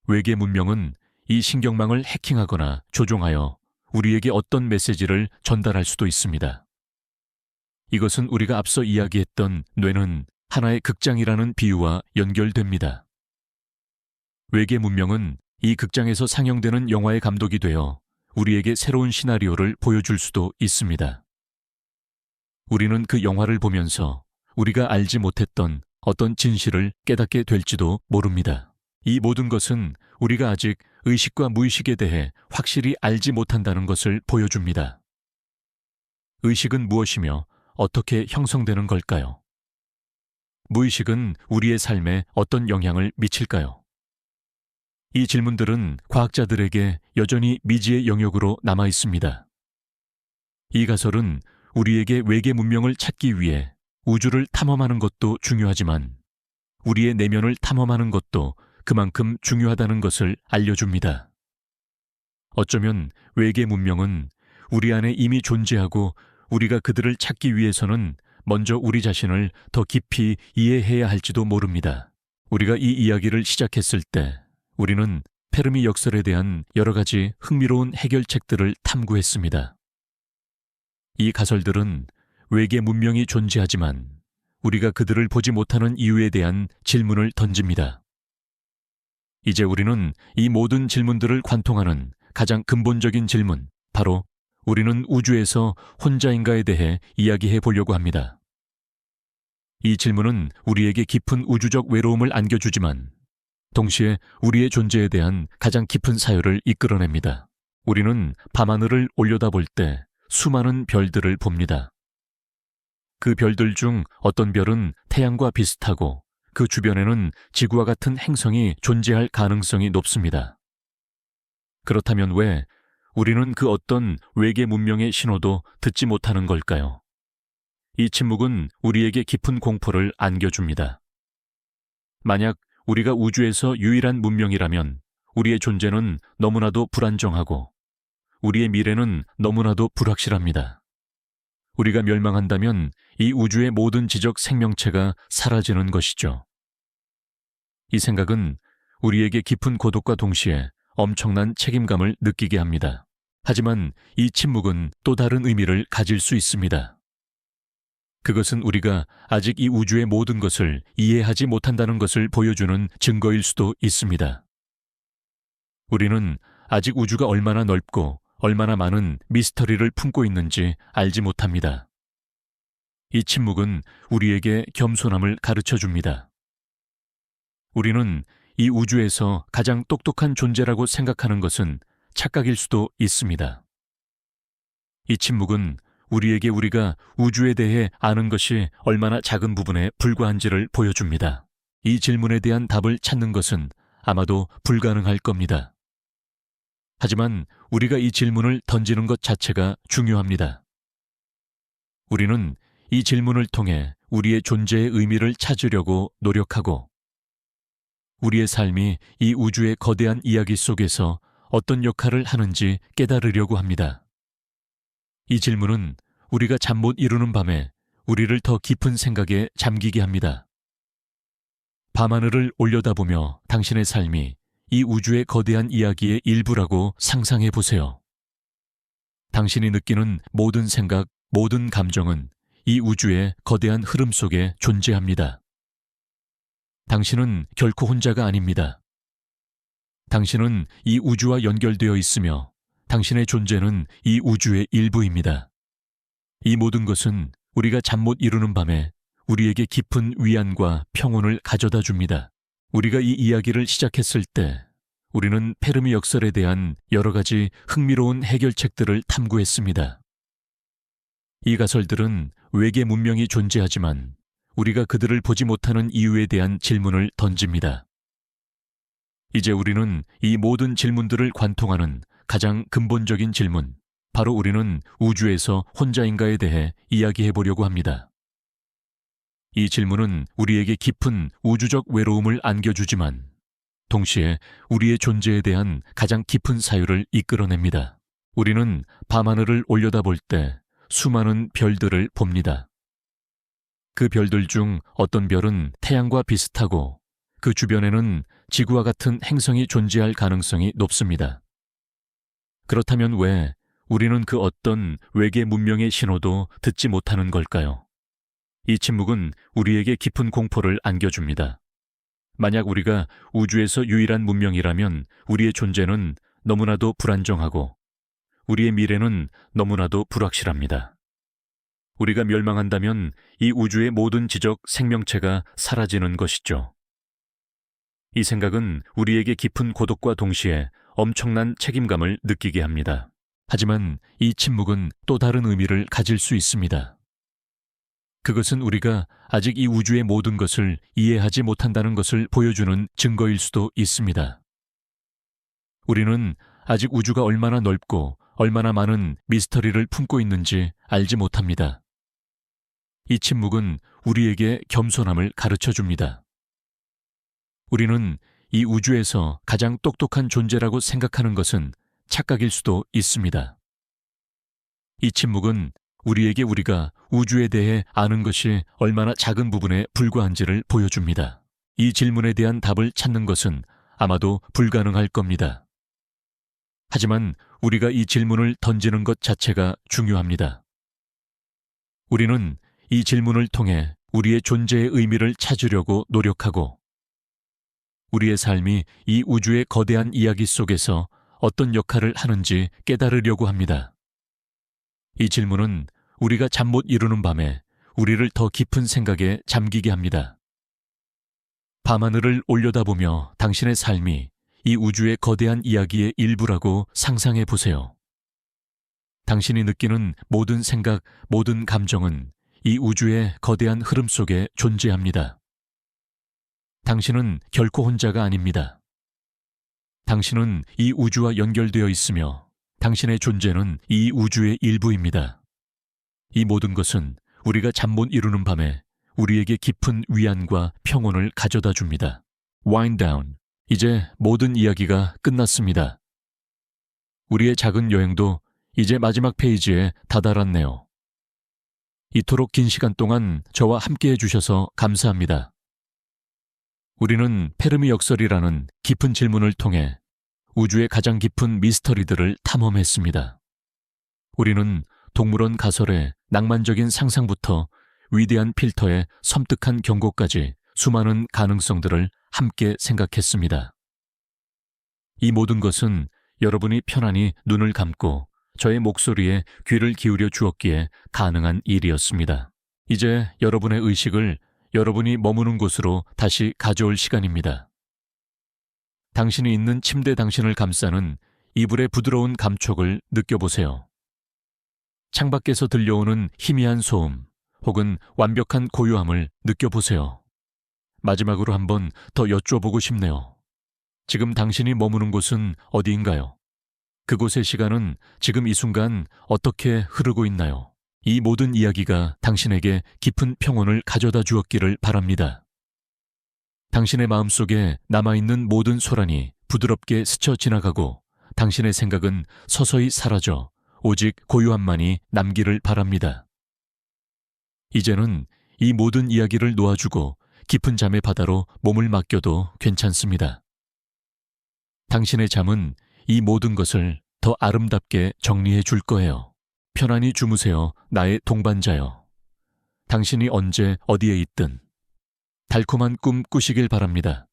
외계 문명은 이 신경망을 해킹하거나 조종하여 우리에게 어떤 메시지를 전달할 수도 있습니다. 이것은 우리가 앞서 이야기했던 뇌는 하나의 극장이라는 비유와 연결됩니다. 외계 문명은 이 극장에서 상영되는 영화의 감독이 되어 우리에게 새로운 시나리오를 보여줄 수도 있습니다. 우리는 그 영화를 보면서 우리가 알지 못했던 어떤 진실을 깨닫게 될지도 모릅니다. 이 모든 것은 우리가 아직 의식과 무의식에 대해 확실히 알지 못한다는 것을 보여줍니다. 의식은 무엇이며 어떻게 형성되는 걸까요? 무의식은 우리의 삶에 어떤 영향을 미칠까요? 이 질문들은 과학자들에게 여전히 미지의 영역으로 남아 있습니다. 이 가설은 우리에게 외계 문명을 찾기 위해 우주를 탐험하는 것도 중요하지만 우리의 내면을 탐험하는 것도 그만큼 중요하다는 것을 알려줍니다. 어쩌면 외계 문명은 우리 안에 이미 존재하고 우리가 그들을 찾기 위해서는 먼저 우리 자신을 더 깊이 이해해야 할지도 모릅니다. 우리가 이 이야기를 시작했을 때 우리는 페르미 역설에 대한 여러 가지 흥미로운 해결책들을 탐구했습니다. 이 가설들은 외계 문명이 존재하지만 우리가 그들을 보지 못하는 이유에 대한 질문을 던집니다. 이제 우리는 이 모든 질문들을 관통하는 가장 근본적인 질문, 바로 우리는 우주에서 혼자인가에 대해 이야기해 보려고 합니다. 이 질문은 우리에게 깊은 우주적 외로움을 안겨주지만 동시에 우리의 존재에 대한 가장 깊은 사유를 이끌어냅니다. 우리는 밤하늘을 올려다볼 때 수많은 별들을 봅니다. 그 별들 중 어떤 별은 태양과 비슷하고 그 주변에는 지구와 같은 행성이 존재할 가능성이 높습니다. 그렇다면 왜 우리는 그 어떤 외계 문명의 신호도 듣지 못하는 걸까요? 이 침묵은 우리에게 깊은 공포를 안겨줍니다. 만약 우리가 우주에서 유일한 문명이라면 우리의 존재는 너무나도 불안정하고 우리의 미래는 너무나도 불확실합니다. 우리가 멸망한다면 이 우주의 모든 지적 생명체가 사라지는 것이죠. 이 생각은 우리에게 깊은 고독과 동시에 엄청난 책임감을 느끼게 합니다. 하지만 이 침묵은 또 다른 의미를 가질 수 있습니다. 그것은 우리가 아직 이 우주의 모든 것을 이해하지 못한다는 것을 보여주는 증거일 수도 있습니다. 우리는 아직 우주가 얼마나 넓고 얼마나 많은 미스터리를 품고 있는지 알지 못합니다. 이 침묵은 우리에게 겸손함을 가르쳐 줍니다. 우리는 이 우주에서 가장 똑똑한 존재라고 생각하는 것은 착각일 수도 있습니다. 이 침묵은 우리에게 우리가 우주에 대해 아는 것이 얼마나 작은 부분에 불과한지를 보여줍니다. 이 질문에 대한 답을 찾는 것은 아마도 불가능할 겁니다. 하지만 우리가 이 질문을 던지는 것 자체가 중요합니다. 우리는 이 질문을 통해 우리의 존재의 의미를 찾으려고 노력하고 우리의 삶이 이 우주의 거대한 이야기 속에서 어떤 역할을 하는지 깨달으려고 합니다. 이 질문은 우리가 잠 못 이루는 밤에 우리를 더 깊은 생각에 잠기게 합니다. 밤하늘을 올려다보며 당신의 삶이 이 우주의 거대한 이야기의 일부라고 상상해 보세요. 당신이 느끼는 모든 생각, 모든 감정은 이 우주의 거대한 흐름 속에 존재합니다. 당신은 결코 혼자가 아닙니다. 당신은 이 우주와 연결되어 있으며 당신의 존재는 이 우주의 일부입니다. 이 모든 것은 우리가 잠 못 이루는 밤에 우리에게 깊은 위안과 평온을 가져다 줍니다. 우리가 이 이야기를 시작했을 때 우리는 페르미 역설에 대한 여러 가지 흥미로운 해결책들을 탐구했습니다. 이 가설들은 외계 문명이 존재하지만 우리가 그들을 보지 못하는 이유에 대한 질문을 던집니다. 이제 우리는 이 모든 질문들을 관통하는 가장 근본적인 질문, 바로 우리는 우주에서 혼자인가에 대해 이야기해 보려고 합니다. 이 질문은 우리에게 깊은 우주적 외로움을 안겨주지만 동시에 우리의 존재에 대한 가장 깊은 사유를 이끌어냅니다. 우리는 밤하늘을 올려다볼 때 수많은 별들을 봅니다. 그 별들 중 어떤 별은 태양과 비슷하고 그 주변에는 지구와 같은 행성이 존재할 가능성이 높습니다. 그렇다면 왜 우리는 그 어떤 외계 문명의 신호도 듣지 못하는 걸까요? 이 침묵은 우리에게 깊은 공포를 안겨줍니다. 만약 우리가 우주에서 유일한 문명이라면 우리의 존재는 너무나도 불안정하고 우리의 미래는 너무나도 불확실합니다. 우리가 멸망한다면 이 우주의 모든 지적 생명체가 사라지는 것이죠. 이 생각은 우리에게 깊은 고독과 동시에 엄청난 책임감을 느끼게 합니다. 하지만 이 침묵은 또 다른 의미를 가질 수 있습니다. 그것은 우리가 아직 이 우주의 모든 것을 이해하지 못한다는 것을 보여주는 증거일 수도 있습니다. 우리는 아직 우주가 얼마나 넓고 얼마나 많은 미스터리를 품고 있는지 알지 못합니다. 이 침묵은 우리에게 겸손함을 가르쳐 줍니다. 우리는 이 우주에서 가장 똑똑한 존재라고 생각하는 것은 착각일 수도 있습니다. 이 침묵은 우리에게 우리가 우주에 대해 아는 것이 얼마나 작은 부분에 불과한지를 보여줍니다. 이 질문에 대한 답을 찾는 것은 아마도 불가능할 겁니다. 하지만 우리가 이 질문을 던지는 것 자체가 중요합니다. 우리는 이 질문을 통해 우리의 존재의 의미를 찾으려고 노력하고 우리의 삶이 이 우주의 거대한 이야기 속에서 어떤 역할을 하는지 깨달으려고 합니다. 이 질문은 우리가 잠 못 이루는 밤에 우리를 더 깊은 생각에 잠기게 합니다. 밤하늘을 올려다보며 당신의 삶이 이 우주의 거대한 이야기의 일부라고 상상해 보세요. 당신이 느끼는 모든 생각, 모든 감정은 이 우주의 거대한 흐름 속에 존재합니다. 당신은 결코 혼자가 아닙니다. 당신은 이 우주와 연결되어 있으며 당신의 존재는 이 우주의 일부입니다. 이 모든 것은 우리가 잠 못 이루는 밤에 우리에게 깊은 위안과 평온을 가져다 줍니다. Wind down. 이제 모든 이야기가 끝났습니다. 우리의 작은 여행도 이제 마지막 페이지에 다다랐네요. 이토록 긴 시간 동안 저와 함께 해주셔서 감사합니다. 우리는 페르미 역설이라는 깊은 질문을 통해 우주의 가장 깊은 미스터리들을 탐험했습니다. 우리는 동물원 가설의 낭만적인 상상부터 위대한 필터의 섬뜩한 경고까지 수많은 가능성들을 함께 생각했습니다. 이 모든 것은 여러분이 편안히 눈을 감고 저의 목소리에 귀를 기울여 주었기에 가능한 일이었습니다. 이제 여러분의 의식을 여러분이 머무는 곳으로 다시 가져올 시간입니다. 당신이 있는 침대 당신을 감싸는 이불의 부드러운 감촉을 느껴보세요. 창밖에서 들려오는 희미한 소음 혹은 완벽한 고요함을 느껴보세요. 마지막으로 한번 더 여쭤보고 싶네요. 지금 당신이 머무는 곳은 어디인가요? 그곳의 시간은 지금 이 순간 어떻게 흐르고 있나요? 이 모든 이야기가 당신에게 깊은 평온을 가져다 주었기를 바랍니다. 당신의 마음속에 남아있는 모든 소란이 부드럽게 스쳐 지나가고 당신의 생각은 서서히 사라져 오직 고요함만이 남기를 바랍니다. 이제는 이 모든 이야기를 놓아주고 깊은 잠의 바다로 몸을 맡겨도 괜찮습니다. 당신의 잠은 이 모든 것을 더 아름답게 정리해 줄 거예요. 편안히 주무세요, 나의 동반자여. 당신이 언제 어디에 있든 달콤한 꿈 꾸시길 바랍니다.